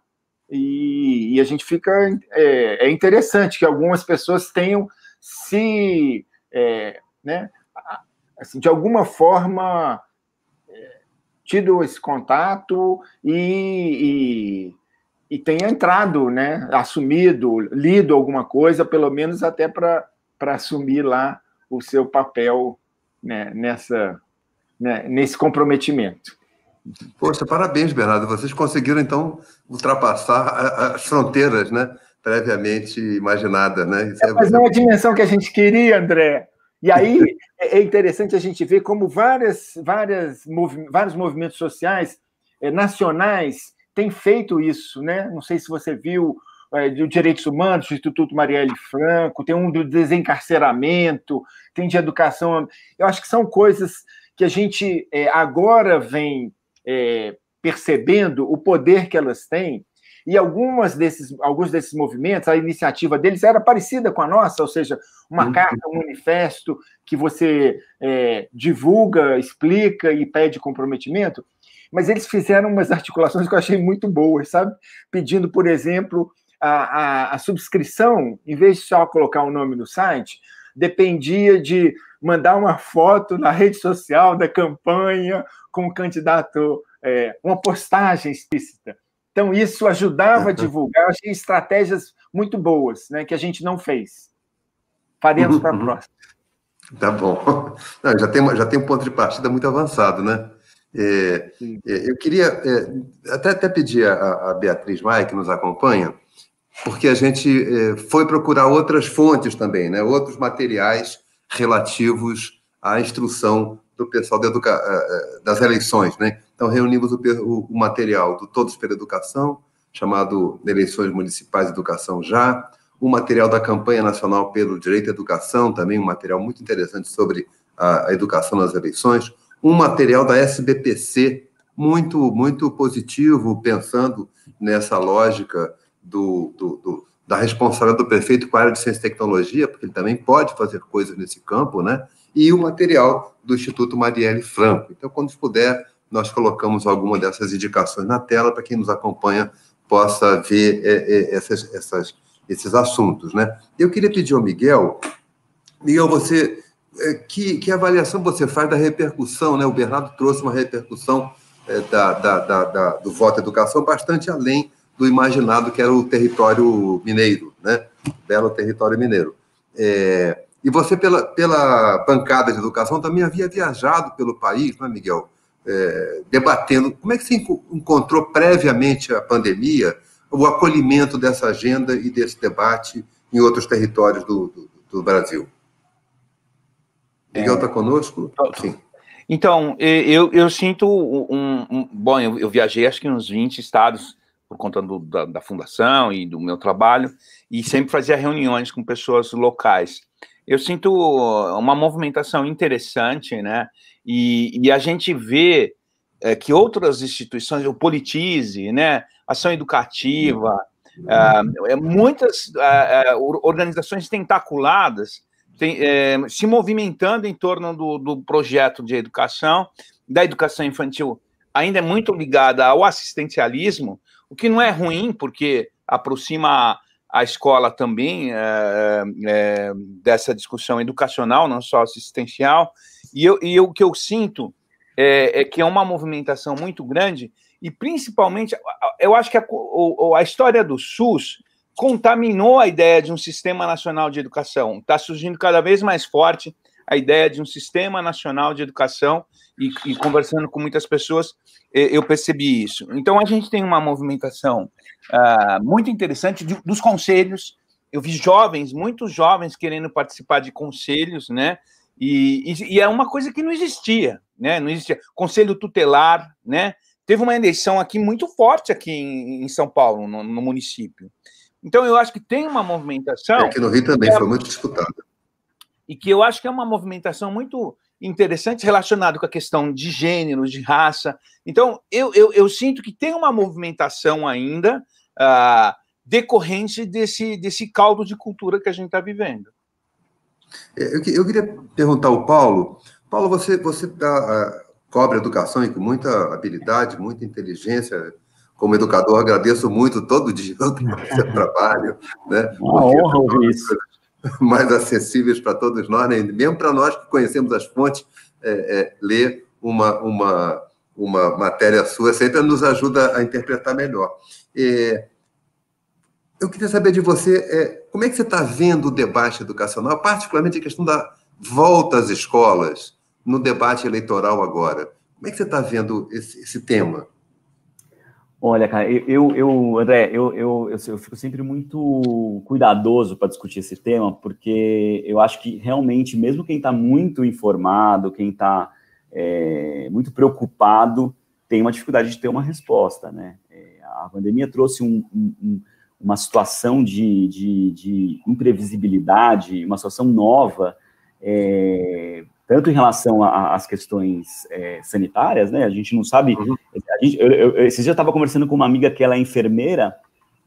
e a gente fica, é interessante que algumas pessoas tenham né, assim, de alguma forma tido esse contato e tenha entrado, né, assumido, lido alguma coisa, pelo menos até para assumir lá o seu papel, né, nesse comprometimento. Poxa, parabéns, Bernardo. Vocês conseguiram, então, ultrapassar as fronteiras, né, previamente imaginadas, né? Mas não é a dimensão que a gente queria, André. E aí é interessante a gente ver como vários movimentos sociais nacionais têm feito isso, né? Não sei se você viu do Direitos Humanos, do Instituto Marielle Franco, tem um do desencarceramento, tem de educação. Eu acho que são coisas que a gente agora vem percebendo o poder que elas têm, e alguns desses movimentos, a iniciativa deles era parecida com a nossa, ou seja, uma carta, um manifesto que você divulga, explica e pede comprometimento, mas eles fizeram umas articulações que eu achei muito boas, sabe? Pedindo, por exemplo, a subscrição, em vez de só colocar o nome no site, dependia de mandar uma foto na rede social da campanha com o candidato, uma postagem explícita. Então, isso ajudava a divulgar. Eu achei estratégias muito boas, né, que a gente não fez. Faremos para a próxima. Tá bom. Não, já tem um ponto de partida muito avançado, né? Eu queria até pedir a Beatriz Maia, que nos acompanha, porque a gente foi procurar outras fontes também, né? Outros materiais relativos à instrução do pessoal das eleições, né? Então, reunimos o material do Todos pela Educação, chamado Eleições Municipais Educação Já, o material da Campanha Nacional pelo Direito à Educação, também um material muito interessante sobre a educação nas eleições, um material da SBPC muito positivo, pensando nessa lógica da responsabilidade do prefeito com a área de ciência e tecnologia, porque ele também pode fazer coisas nesse campo, né? E o material do Instituto Marielle Franco. Então, quando puder, nós colocamos alguma dessas indicações na tela para quem nos acompanha possa ver esses assuntos, né? Eu queria pedir ao Miguel, você, que avaliação você faz da repercussão, né? O Bernardo trouxe uma repercussão do voto educação bastante além do imaginado que era o território mineiro, né? Belo território mineiro. E você, pela bancada de educação, também havia viajado pelo país, não é, Miguel? Debatendo. Como é que você encontrou previamente a pandemia o acolhimento dessa agenda e desse debate em outros territórios do Brasil? Miguel está conosco? Sim. Então, eu sinto bom, eu viajei acho que uns 20 estados por conta da fundação e do meu trabalho, e sempre fazia reuniões com pessoas locais. Eu sinto uma movimentação interessante, né? E a gente vê que outras instituições, o Politize, né? Ação Educativa, muitas organizações tentaculadas se movimentando em torno do projeto de educação, da educação infantil, ainda é muito ligada ao assistencialismo, o que não é ruim, porque aproxima a escola também dessa discussão educacional, não só assistencial, e o que eu sinto é que é uma movimentação muito grande, e principalmente, eu acho que a história do SUS contaminou a ideia de um sistema nacional de educação. Está surgindo cada vez mais forte a ideia de um sistema nacional de educação, e conversando com muitas pessoas, eu percebi isso. Então, a gente tem uma movimentação muito interessante dos conselhos. Eu vi muitos jovens querendo participar de conselhos, né? E é uma coisa que não existia, né? Não existia. Conselho tutelar, né? Teve uma eleição aqui muito forte aqui em São Paulo, no município. Então, eu acho que tem uma movimentação... Aqui no Rio também foi muito disputada. E que eu acho que é uma movimentação muito interessante relacionada com a questão de gênero, de raça. Então, eu sinto que tem uma movimentação ainda decorrente desse caldo de cultura que a gente está vivendo. Eu queria perguntar ao Paulo. Paulo, você cobre a educação e com muita habilidade, muita inteligência. Como educador, agradeço muito todo dia o seu trabalho, né? Uma honra ouvir isso. Mais acessíveis para todos nós, né? Mesmo para nós que conhecemos as fontes, ler uma matéria sua sempre nos ajuda a interpretar melhor. Eu queria saber de você, como é que você está vendo o debate educacional, particularmente a questão da volta às escolas, no debate eleitoral agora? Como é que você está vendo esse tema? Olha, cara, André, eu fico sempre muito cuidadoso para discutir esse tema, porque eu acho que realmente, mesmo quem está muito informado, quem está muito preocupado, tem uma dificuldade de ter uma resposta, né? A pandemia trouxe uma situação de imprevisibilidade, uma situação nova, tanto em relação às questões sanitárias, né? A gente não sabe... Esses dias eu estava conversando com uma amiga que ela é enfermeira,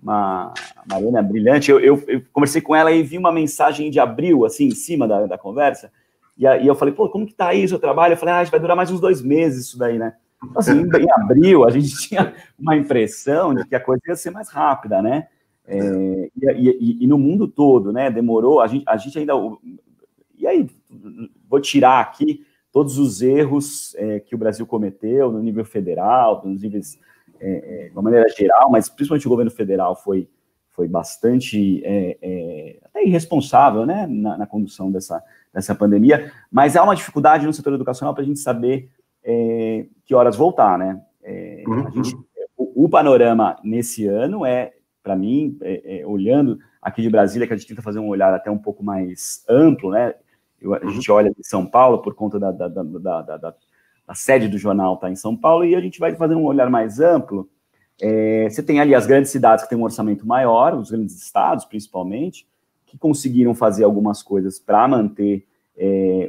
uma Mariana brilhante, eu conversei com ela e vi uma mensagem de abril, assim, em cima da conversa, e eu falei, pô, como que tá aí o seu trabalho? Eu falei, vai durar mais uns 2 meses isso daí, né? Então, assim, em abril, a gente tinha uma impressão de que a coisa ia ser mais rápida, né? E no mundo todo, né? Demorou, a gente ainda... E aí, vou tirar aqui todos os erros que o Brasil cometeu no nível federal, nos níveis, de uma maneira geral, mas principalmente o governo federal foi bastante até irresponsável, né, na condução dessa pandemia, mas há uma dificuldade no setor educacional para a gente saber que horas voltar, né? O panorama nesse ano para mim, olhando aqui de Brasília, que a gente tenta fazer um olhar até um pouco mais amplo, né? A gente olha de São Paulo por conta da sede do jornal está em São Paulo, e a gente vai fazer um olhar mais amplo. Você tem ali as grandes cidades que têm um orçamento maior, os grandes estados, principalmente, que conseguiram fazer algumas coisas para manter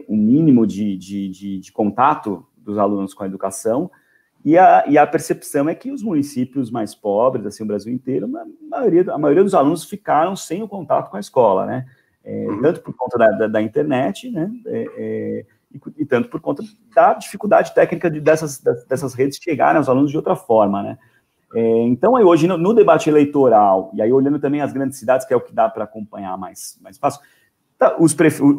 um mínimo de contato dos alunos com a educação, e a percepção é que os municípios mais pobres, assim, o Brasil inteiro, a maioria dos alunos ficaram sem o contato com a escola, né? Tanto por conta da internet, né? E tanto por conta da dificuldade técnica dessas redes chegarem aos alunos de outra forma, né? Então, aí, hoje, no debate eleitoral, e aí olhando também as grandes cidades, que é o que dá para acompanhar mais fácil,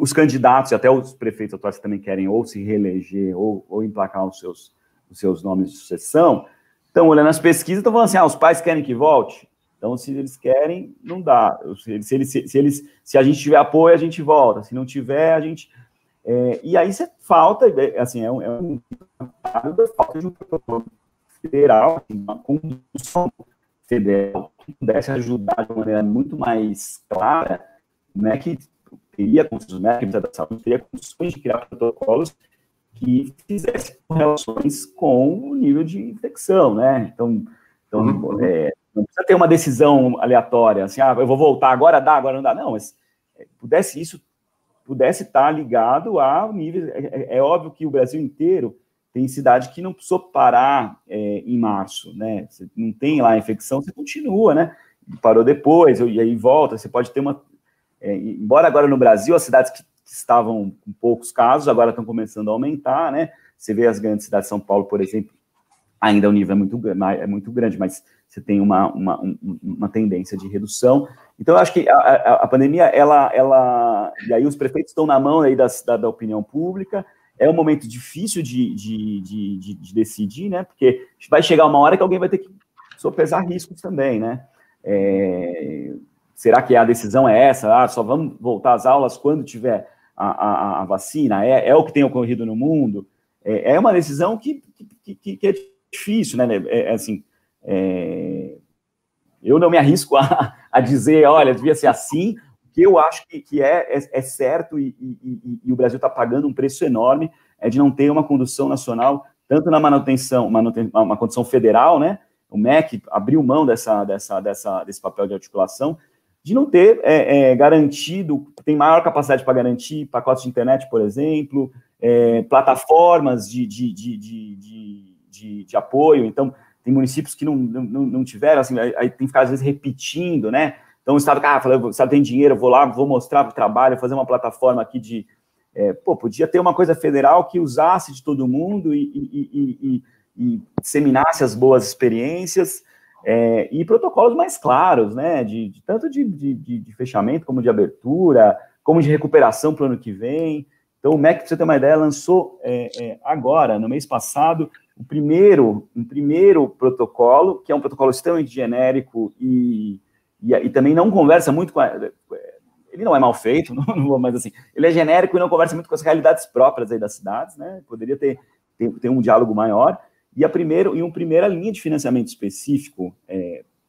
os candidatos e até os prefeitos atuais que também querem ou se reeleger ou emplacar os seus nomes de sucessão, estão olhando as pesquisas e estão falando assim, os pais querem que volte? Então, se eles querem, não dá. Se a gente tiver apoio, a gente volta. Se não tiver, a gente... e aí você falta, assim, falta de um protocolo federal, uma condução federal que pudesse ajudar de uma maneira muito mais clara, né, que teria condições, né, que da saúde teria condições de criar protocolos que fizessem relações com o nível de infecção, né? Então não precisa ter uma decisão aleatória, assim, eu vou voltar, agora dá, agora não dá. Não, mas pudesse estar ligado ao nível... É óbvio que o Brasil inteiro tem cidade que não precisou parar em março, né? Você não tem lá a infecção, você continua, né? Parou depois, e aí volta, você pode ter uma... embora agora no Brasil, as cidades que estavam com poucos casos, agora estão começando a aumentar, né? Você vê as grandes cidades, São Paulo, por exemplo, ainda o nível é muito grande, mas você tem uma tendência de redução. Então, eu acho que a pandemia, e aí os prefeitos estão na mão aí da opinião pública, é um momento difícil de decidir, né? Porque vai chegar uma hora que alguém vai ter que sopesar riscos também, né? Será que a decisão é essa? Só vamos voltar às aulas quando tiver a vacina? É o que tem ocorrido no mundo? É uma decisão que é difícil, né? Eu não me arrisco a dizer, olha, devia ser assim, que eu acho que é certo, e o Brasil está pagando um preço enorme de não ter uma condução nacional, tanto na uma condução federal, né? O MEC abriu mão desse papel de articulação, de não ter garantido, tem maior capacidade para garantir pacotes de internet, por exemplo, plataformas de apoio. Então, tem municípios que não tiveram, assim, aí tem que ficar, às vezes, repetindo, né? Então, o Estado, o Estado tem dinheiro, eu vou lá, vou mostrar para o trabalho, fazer uma plataforma aqui de... podia ter uma coisa federal que usasse de todo mundo e disseminasse as boas experiências, e protocolos mais claros, né, tanto de fechamento, como de abertura, como de recuperação para o ano que vem. Então, o MEC, para você ter uma ideia, lançou agora, no mês passado, um primeiro protocolo, que é um protocolo extremamente genérico e também não conversa muito com ele não é mal feito, mas assim, ele é genérico e não conversa muito com as realidades próprias aí das cidades, né? Poderia ter um diálogo maior. E uma primeira linha de financiamento específico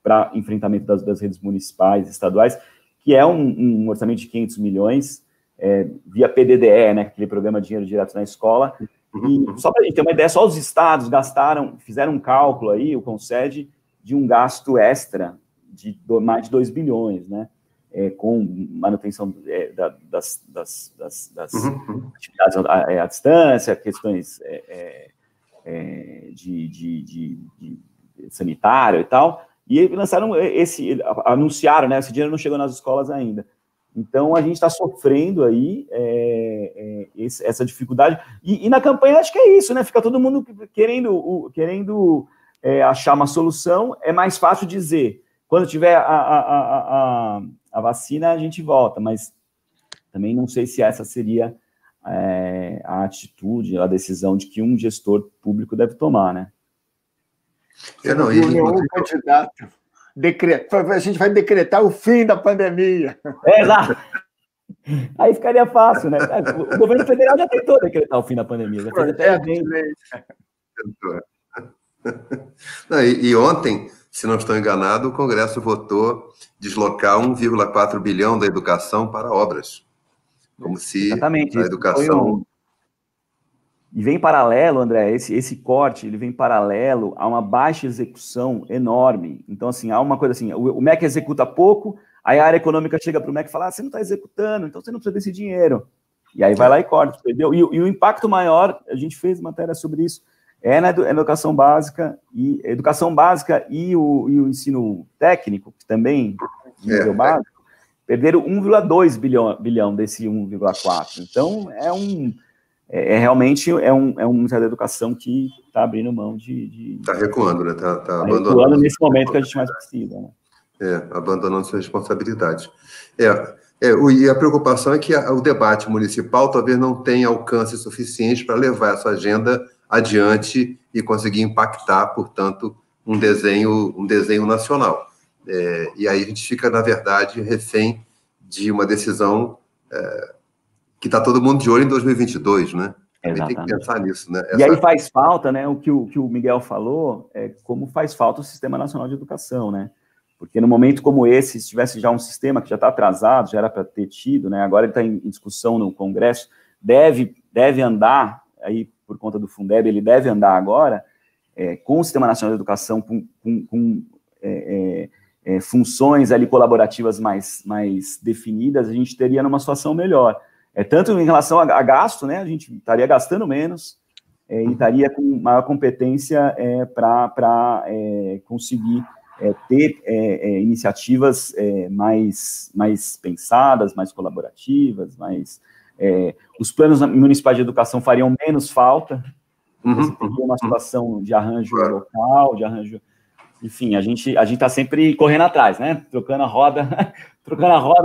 para enfrentamento das redes municipais e estaduais, que é um orçamento de 500 milhões via PDDE, né, aquele programa Dinheiro Direto na Escola. E só para a gente ter uma ideia, só os estados fizeram um cálculo aí, o Concede, de um gasto extra de mais de 2 bilhões, né? Com manutenção das atividades à distância, questões de sanitário e tal, e lançaram anunciaram, né? Esse dinheiro não chegou nas escolas ainda. Então, a gente está sofrendo aí essa dificuldade. E na campanha, acho que é isso, né? Fica todo mundo querendo achar uma solução. É mais fácil dizer, quando tiver a vacina, a gente volta, mas também não sei se essa seria a atitude, a decisão de que um gestor público deve tomar, né? O candidato a gente vai decretar o fim da pandemia. Exato. Aí ficaria fácil, né? O governo federal já tentou decretar o fim da pandemia. Já fez até e ontem, se não estou enganado, o Congresso votou deslocar 1,4 bilhão da educação para obras. Como se exatamente, a educação... E vem paralelo, André, esse corte, ele vem paralelo a uma baixa execução enorme. Então, assim, há uma coisa assim, o MEC executa pouco, aí a área econômica chega para o MEC e fala, você não está executando, então você não precisa desse dinheiro. E aí vai lá e corta, entendeu? E o impacto maior, a gente fez matéria sobre isso, é na educação básica e o ensino técnico, que também, nível básico, perderam 1,2 bilhão desse 1,4. Então, realmente um Ministério da Educação que está abrindo mão de... Está recuando, né? Está abandonando. Recuando nesse momento que a gente mais precisa, né? Abandonando suas responsabilidades. E a preocupação é que o debate municipal talvez não tenha alcance suficiente para levar essa agenda adiante e conseguir impactar, portanto, um desenho nacional. E aí a gente fica, na verdade, refém de uma decisão que está todo mundo de olho em 2022, né? Também tem que pensar nisso, né? E aí faz falta, né, o que o Miguel falou, como faz falta o Sistema Nacional de Educação, né? Porque no momento como esse, se tivesse já um sistema que já está atrasado, já era para ter tido, né? Agora ele está em discussão no Congresso, deve andar, aí por conta do Fundeb, ele deve andar agora com o Sistema Nacional de Educação, com funções ali colaborativas mais definidas, a gente teria numa situação melhor. Tanto em relação a gasto, né? A gente estaria gastando menos e estaria com maior competência para conseguir ter iniciativas mais pensadas, mais colaborativas, os planos municipais de educação fariam menos falta, você teria uma situação de arranjo local, de arranjo... Enfim, a gente está sempre correndo atrás, né? Trocando a roda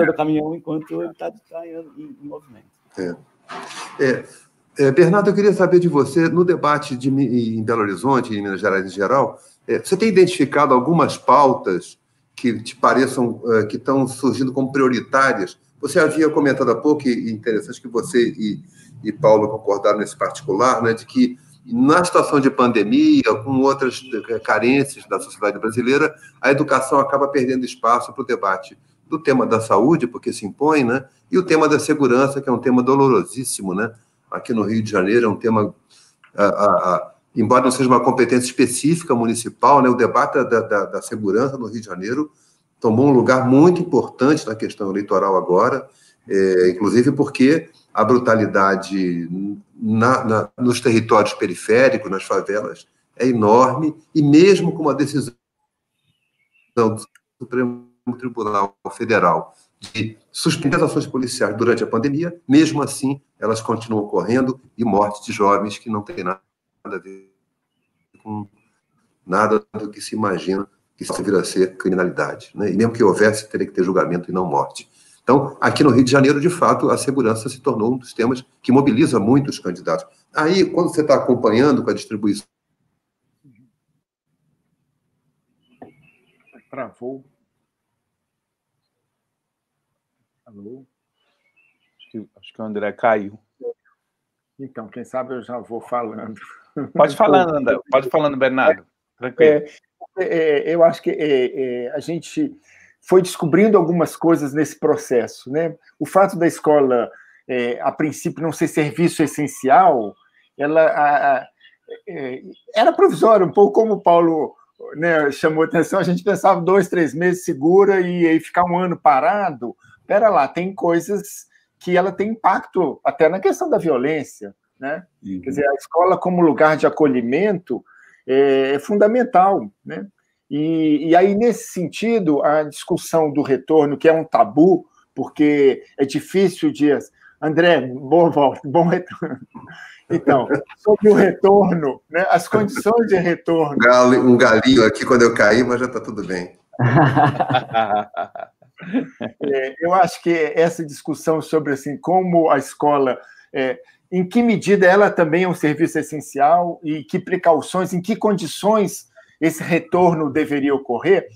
do caminhão enquanto ele está em movimento. Bernardo, eu queria saber de você, no debate em Belo Horizonte, em Minas Gerais em geral, você tem identificado algumas pautas que te pareçam que estão surgindo como prioritárias? Você havia comentado há pouco, e interessante que você e Paulo concordaram nesse particular, né, de que na situação de pandemia, com outras carências da sociedade brasileira, a educação acaba perdendo espaço para o debate do tema da saúde, porque se impõe, né? E o tema da segurança, que é um tema dolorosíssimo, né? Aqui no Rio de Janeiro é um tema, embora não seja uma competência específica municipal, né? O debate da segurança no Rio de Janeiro tomou um lugar muito importante na questão eleitoral agora, inclusive porque a brutalidade nos territórios periféricos, nas favelas, é enorme, e mesmo com uma decisão do Supremo Tribunal Federal de suspender as ações policiais durante a pandemia, mesmo assim, elas continuam ocorrendo, e mortes de jovens que não têm nada a ver com nada do que se imagina que isso vir a ser criminalidade, né? E mesmo que houvesse, teria que ter julgamento e não morte. Então, aqui no Rio de Janeiro, de fato, a segurança se tornou um dos temas que mobiliza muito os candidatos. Aí, quando você está acompanhando com a distribuição... Travou. Alô? Acho que o André caiu. Então, quem sabe eu já vou falando. Pode falando, André. Pode falando, Bernardo. Tranquilo. Eu acho que a gente foi descobrindo algumas coisas nesse processo, né? O fato da escola, a princípio, não ser serviço essencial, ela era provisória, um pouco como o Paulo, né, chamou atenção. A gente pensava 2, 3 meses segura e aí ficar um ano parado. Espera lá, tem coisas que ela tem impacto até na questão da violência, né? Uhum. Quer dizer, a escola como lugar de acolhimento é fundamental, né? E aí, nesse sentido, a discussão do retorno, que é um tabu, porque é difícil de... André, boa volta, bom retorno. Então, sobre o retorno, né, as condições de retorno... Um galinho aqui quando eu caí, mas já está tudo bem. Eu acho que essa discussão sobre assim, como a escola... em que medida ela também é um serviço essencial e que precauções, em que condições esse retorno deveria ocorrer.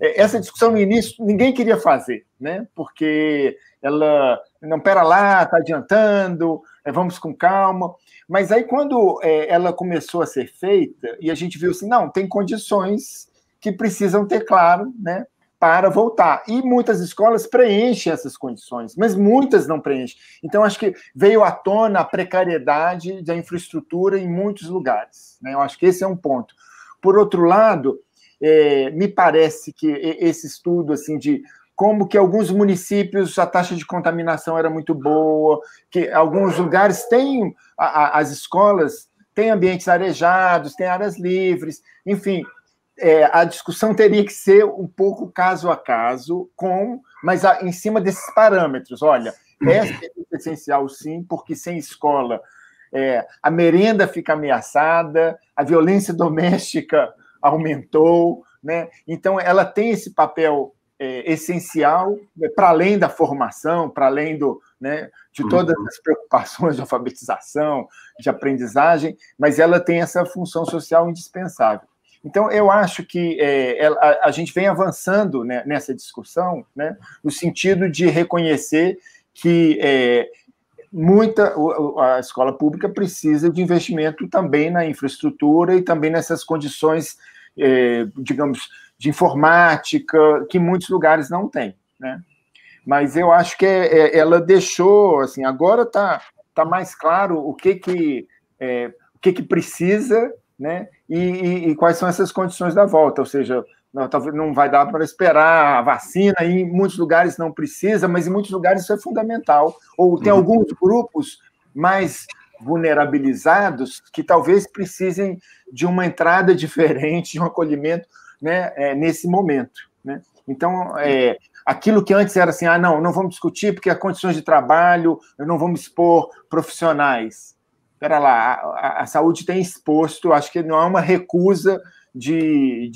Essa discussão, no início, ninguém queria fazer, né? Porque ela... Não, pera lá, está adiantando, vamos com calma. Mas aí, quando ela começou a ser feita, e a gente viu assim, não, tem condições que precisam ter claro, né? Para voltar. E muitas escolas preenchem essas condições, mas muitas não preenchem. Então, acho que veio à tona a precariedade da infraestrutura em muitos lugares, né? Eu acho que esse é um ponto. Por outro lado, me parece que esse estudo assim, de como que alguns municípios a taxa de contaminação era muito boa, que alguns lugares têm, as escolas têm ambientes arejados, têm áreas livres, enfim, a discussão teria que ser um pouco caso a caso, mas em cima desses parâmetros. Olha, é essencial sim, porque sem escola a merenda fica ameaçada, a violência doméstica aumentou, né? Então, ela tem esse papel essencial, para além da formação, para além de todas as preocupações de alfabetização, de aprendizagem, mas ela tem essa função social indispensável. Então, eu acho que a gente vem avançando, né, nessa discussão, né, no sentido de reconhecer que a escola pública precisa de investimento também na infraestrutura e também nessas condições, digamos, de informática, que muitos lugares não têm, né? Mas eu acho que ela deixou, assim, agora está mais claro o que precisa, né? E quais são essas condições da volta, ou seja, talvez não vai dar para esperar a vacina, e em muitos lugares não precisa, mas em muitos lugares isso é fundamental. Ou tem alguns grupos mais vulnerabilizados que talvez precisem de uma entrada diferente, de um acolhimento, né, nesse momento, né? Então, aquilo que antes era assim, não vamos discutir porque há condições de trabalho, não vamos expor profissionais. Espera lá, a saúde tem exposto, acho que não há uma recusa de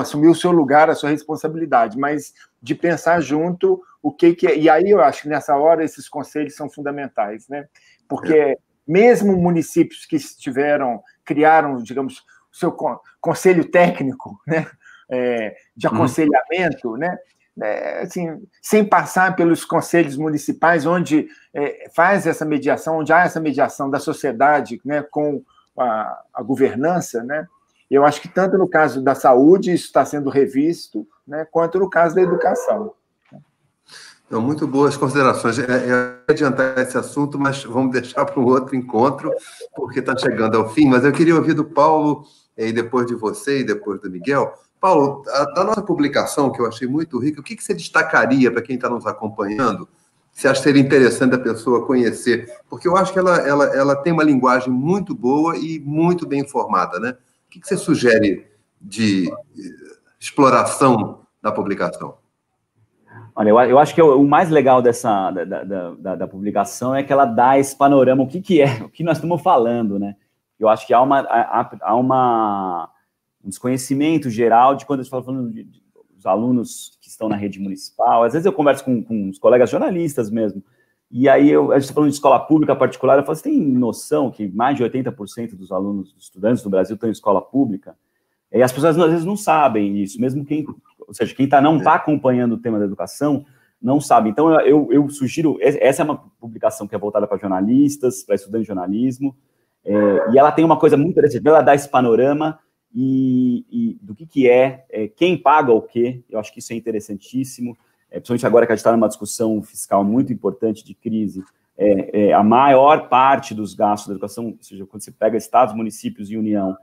assumir o seu lugar, a sua responsabilidade, mas de pensar junto o que é. E aí eu acho que nessa hora esses conselhos são fundamentais, né? Porque mesmo municípios que criaram, digamos, o seu conselho técnico, né, de aconselhamento, né, assim, sem passar pelos conselhos municipais, onde faz essa mediação, onde há essa mediação da sociedade, né, com a governança, né, eu acho que tanto no caso da saúde isso está sendo revisto, né, quanto no caso da educação. Então, muito boas considerações. Eu ia adiantar esse assunto, mas vamos deixar para um outro encontro, porque está chegando ao fim. Mas eu queria ouvir do Paulo, e depois de você, e depois do Miguel. Paulo, da nossa publicação, que eu achei muito rica, o que você destacaria para quem está nos acompanhando? Você acha que seria interessante a pessoa conhecer? Porque eu acho que ela tem uma linguagem muito boa e muito bem informada, né? O que você sugere de exploração da publicação? Olha, eu acho que o mais legal da publicação é que ela dá esse panorama, o que nós estamos falando, né? Eu acho que há um desconhecimento geral de quando a gente fala falando dos alunos que estão na rede municipal. Às vezes eu converso com os colegas jornalistas mesmo, e aí a gente está falando de escola pública particular, eu falo, você tem noção que mais de 80% dos alunos, dos estudantes do Brasil estão em escola pública? E as pessoas às vezes não sabem isso, mesmo ou seja, quem não está acompanhando o tema da educação não sabe. Então, eu sugiro, essa é uma publicação que é voltada para jornalistas, para estudantes de jornalismo, e ela tem uma coisa muito interessante, ela dá esse panorama e do que é, quem paga o quê, eu acho que isso é interessantíssimo, principalmente agora que a gente está numa discussão fiscal muito importante de crise, a maior parte dos gastos da educação, ou seja, quando você pega estados, municípios e União,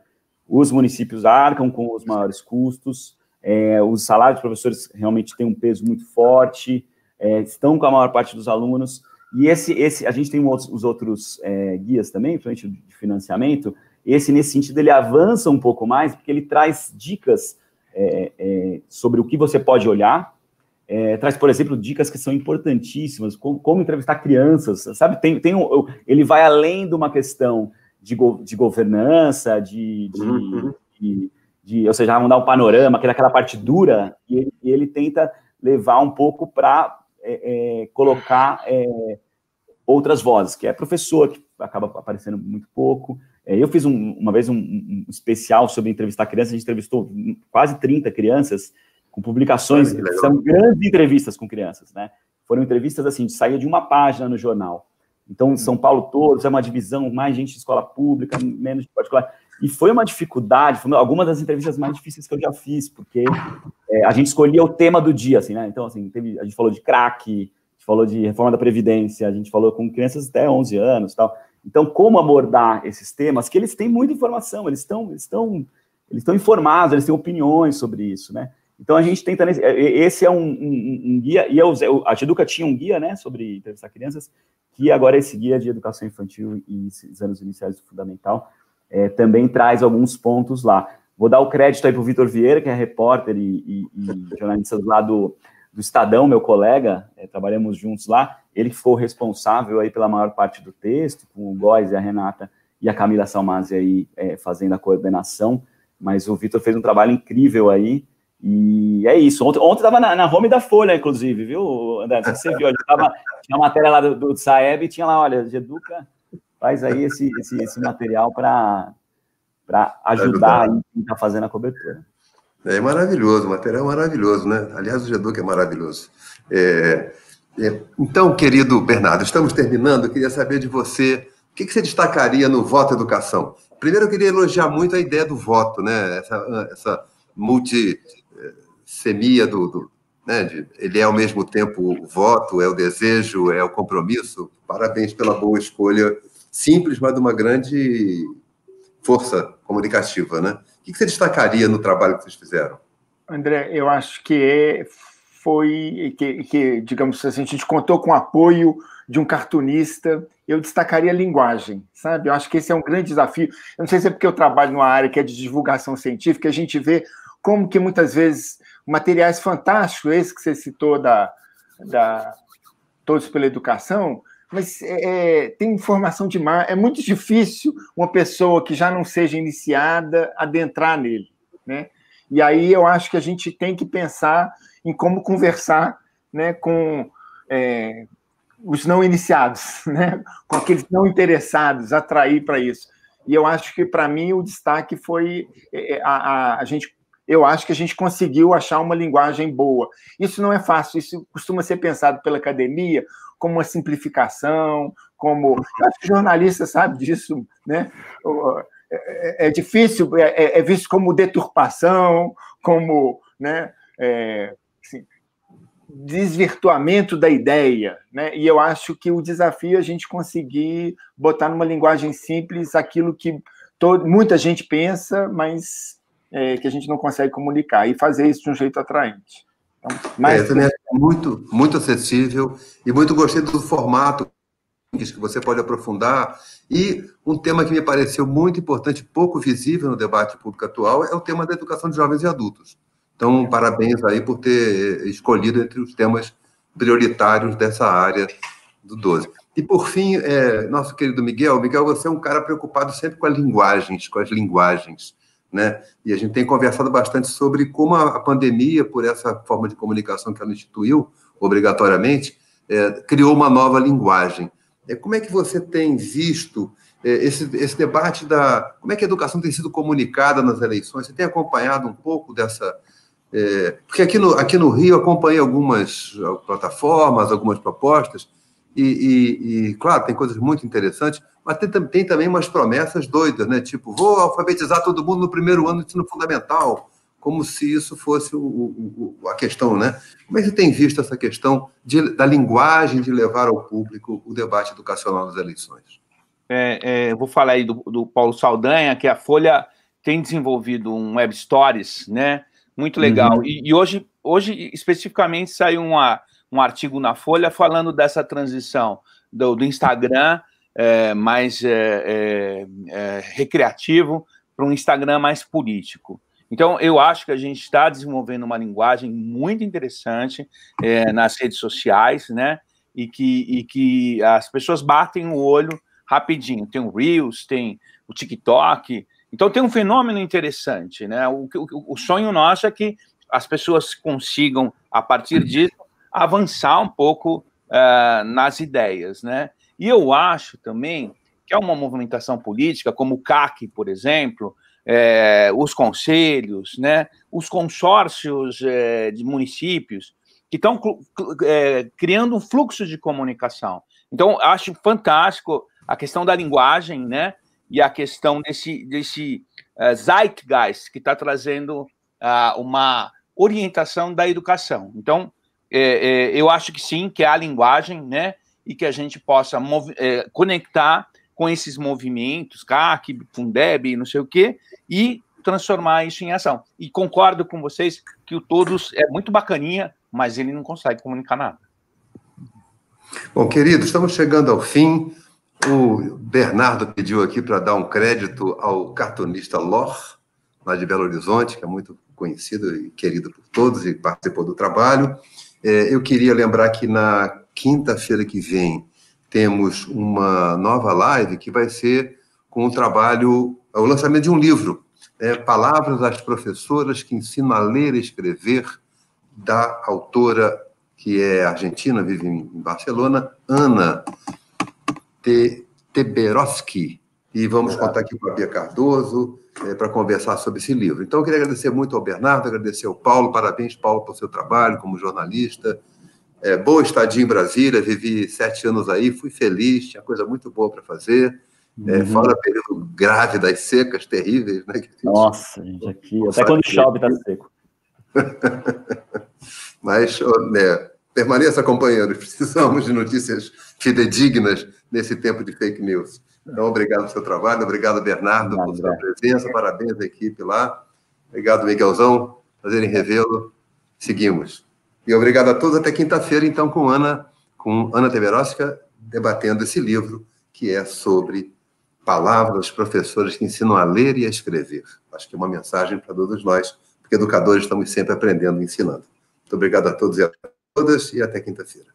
os municípios arcam com os maiores custos, os salários dos professores realmente têm um peso muito forte, estão com a maior parte dos alunos, e a gente tem os outros guias também, principalmente de financiamento, nesse sentido, ele avança um pouco mais, porque ele traz dicas sobre o que você pode olhar, traz, por exemplo, dicas que são importantíssimas, como entrevistar crianças, sabe? Ele vai além de uma questão de governança, ou seja, vamos dar um panorama, aquela parte dura, e ele tenta levar um pouco para colocar outras vozes, que é professor, que acaba aparecendo muito pouco. Eu fiz uma vez um especial sobre entrevistar crianças, a gente entrevistou quase 30 crianças, com publicações, são grandes entrevistas com crianças, né? Foram entrevistas, assim, saía de uma página no jornal. Então, São Paulo todos, é uma divisão, mais gente de escola pública, menos de particular. E foi uma dificuldade, foi algumas das entrevistas mais difíceis que eu já fiz, porque a gente escolhia o tema do dia, assim, né? Então, assim, a gente falou de crack, a gente falou de reforma da Previdência, a gente falou com crianças até 11 anos e tal. Então, como abordar esses temas, que eles têm muita informação, eles estão informados, eles têm opiniões sobre isso, né? Então, a gente tenta... Esse é um guia, e a Educa tinha um guia, né, sobre entrevistar crianças, que agora esse guia de educação infantil e anos iniciais do fundamental também traz alguns pontos lá. Vou dar o crédito aí para o Vitor Vieira, que é repórter e jornalista lá do Estadão, meu colega, trabalhamos juntos lá. Ele ficou responsável aí pela maior parte do texto, com o Góes e a Renata e a Camila Salmasi aí fazendo a coordenação, mas o Vitor fez um trabalho incrível aí, e é isso. Ontem estava na home da Folha, inclusive, viu, André? Não sei se você viu, tinha uma matéria lá do Saeb e tinha lá, olha, Educa faz aí esse material para ajudar aí quem está fazendo a cobertura. É maravilhoso, o material é maravilhoso, né? Aliás, o Educa é maravilhoso. Então, querido Bernardo, estamos terminando, eu queria saber de você, o que você destacaria no Voto Educação? Primeiro, eu queria elogiar muito a ideia do voto, né? Essa multissemia ele é ao mesmo tempo o voto, é o desejo, é o compromisso. Parabéns pela boa escolha, simples, mas de uma grande força comunicativa, né? O que você destacaria no trabalho que vocês fizeram? André, eu acho que digamos assim, a gente contou com o apoio de um cartunista. Eu destacaria a linguagem, sabe? Eu acho que esse é um grande desafio. Eu não sei se é porque eu trabalho numa área que é de divulgação científica, a gente vê como que muitas vezes materiais fantásticos, esse que você citou da Todos pela Educação, mas tem informação demais. É muito difícil uma pessoa que já não seja iniciada adentrar nele, né? E aí eu acho que a gente tem que pensar em como conversar, né, com os não iniciados, né, com aqueles não interessados, atrair para isso. E eu acho que, para mim, o destaque foi eu acho que a gente conseguiu achar uma linguagem boa. Isso não é fácil, isso costuma ser pensado pela academia como uma simplificação, acho que o jornalista sabe disso, né? É difícil, é visto como deturpação, como, né, assim, desvirtuamento da ideia, né? E eu acho que o desafio é a gente conseguir botar numa linguagem simples aquilo que muita gente pensa, mas que a gente não consegue comunicar, e fazer isso de um jeito atraente. Então, eu também acho muito, muito acessível, e muito gostei do formato que você pode aprofundar. E um tema que me pareceu muito importante, pouco visível no debate público atual, é o tema da educação de jovens e adultos. Então, parabéns aí por ter escolhido entre os temas prioritários dessa área do 12. E, por fim, nosso querido Miguel, você é um cara preocupado sempre com as linguagens, né? E a gente tem conversado bastante sobre como a pandemia, por essa forma de comunicação que ela instituiu, obrigatoriamente, criou uma nova linguagem. Como é que você tem visto esse debate como é que a educação tem sido comunicada nas eleições? Você tem acompanhado um pouco dessa... porque aqui no Rio eu acompanhei algumas plataformas, algumas propostas, e claro, tem coisas muito interessantes, mas tem também umas promessas doidas, né? Tipo, vou alfabetizar todo mundo no primeiro ano do ensino fundamental, como se isso fosse a questão, né? Como é que você tem visto essa questão da linguagem de levar ao público o debate educacional nas eleições? Eu vou falar aí do Paulo Saldanha, que a Folha tem desenvolvido um Web Stories, né? Muito legal. Uhum. E hoje, especificamente, saiu um artigo na Folha falando dessa transição do Instagram mais recreativo para um Instagram mais político. Então, eu acho que a gente está desenvolvendo uma linguagem muito interessante nas redes sociais, né? E que as pessoas batem o olho rapidinho. Tem o Reels, tem o TikTok. Então, tem um fenômeno interessante, né? O sonho nosso é que as pessoas consigam, a partir disso, avançar um pouco nas ideias, né? E eu acho também que é uma movimentação política, como o CAC, por exemplo, os conselhos, né? Os consórcios de municípios, que estão criando um fluxo de comunicação. Então, acho fantástico a questão da linguagem, né? E a questão desse zeitgeist que está trazendo uma orientação da educação. Então, eu acho que sim, que é a linguagem, né? E que a gente possa conectar com esses movimentos, CAC, Fundeb, não sei o quê, e transformar isso em ação. E concordo com vocês que o Todos é muito bacaninha, mas ele não consegue comunicar nada. Bom, queridos, estamos chegando ao fim. O Bernardo pediu aqui para dar um crédito ao cartunista Lor, lá de Belo Horizonte, que é muito conhecido e querido por todos e participou do trabalho. Eu queria lembrar que na quinta-feira que vem temos uma nova live que vai ser com o trabalho, o lançamento de um livro, Palavras às Professoras que Ensinam a Ler e Escrever, da autora que é argentina, vive em Barcelona, Ana Teberovsky. E vamos contar aqui com a Bia Cardoso para conversar sobre esse livro. Então, eu queria agradecer muito ao Bernardo, agradecer ao Paulo. Parabéns, Paulo, pelo seu trabalho como jornalista. Boa estadia em Brasília, vivi 7 anos aí, fui feliz, tinha coisa muito boa para fazer. Fora o período grave das secas terríveis, né? Nossa, gente, aqui, até quando chove está seco. Mas, permaneça acompanhando, precisamos de notícias fidedignas nesse tempo de fake news. Então, obrigado pelo seu trabalho, obrigado, Bernardo, por sua presença, parabéns à equipe lá, obrigado, Miguelzão, prazer em revê-lo, seguimos. E obrigado a todos, até quinta-feira, então, com Ana Teberovsky, debatendo esse livro, que é sobre palavras, professores que ensinam a ler e a escrever. Acho que é uma mensagem para todos nós, porque educadores estamos sempre aprendendo e ensinando. Muito obrigado a todos e a todas, e até quinta-feira.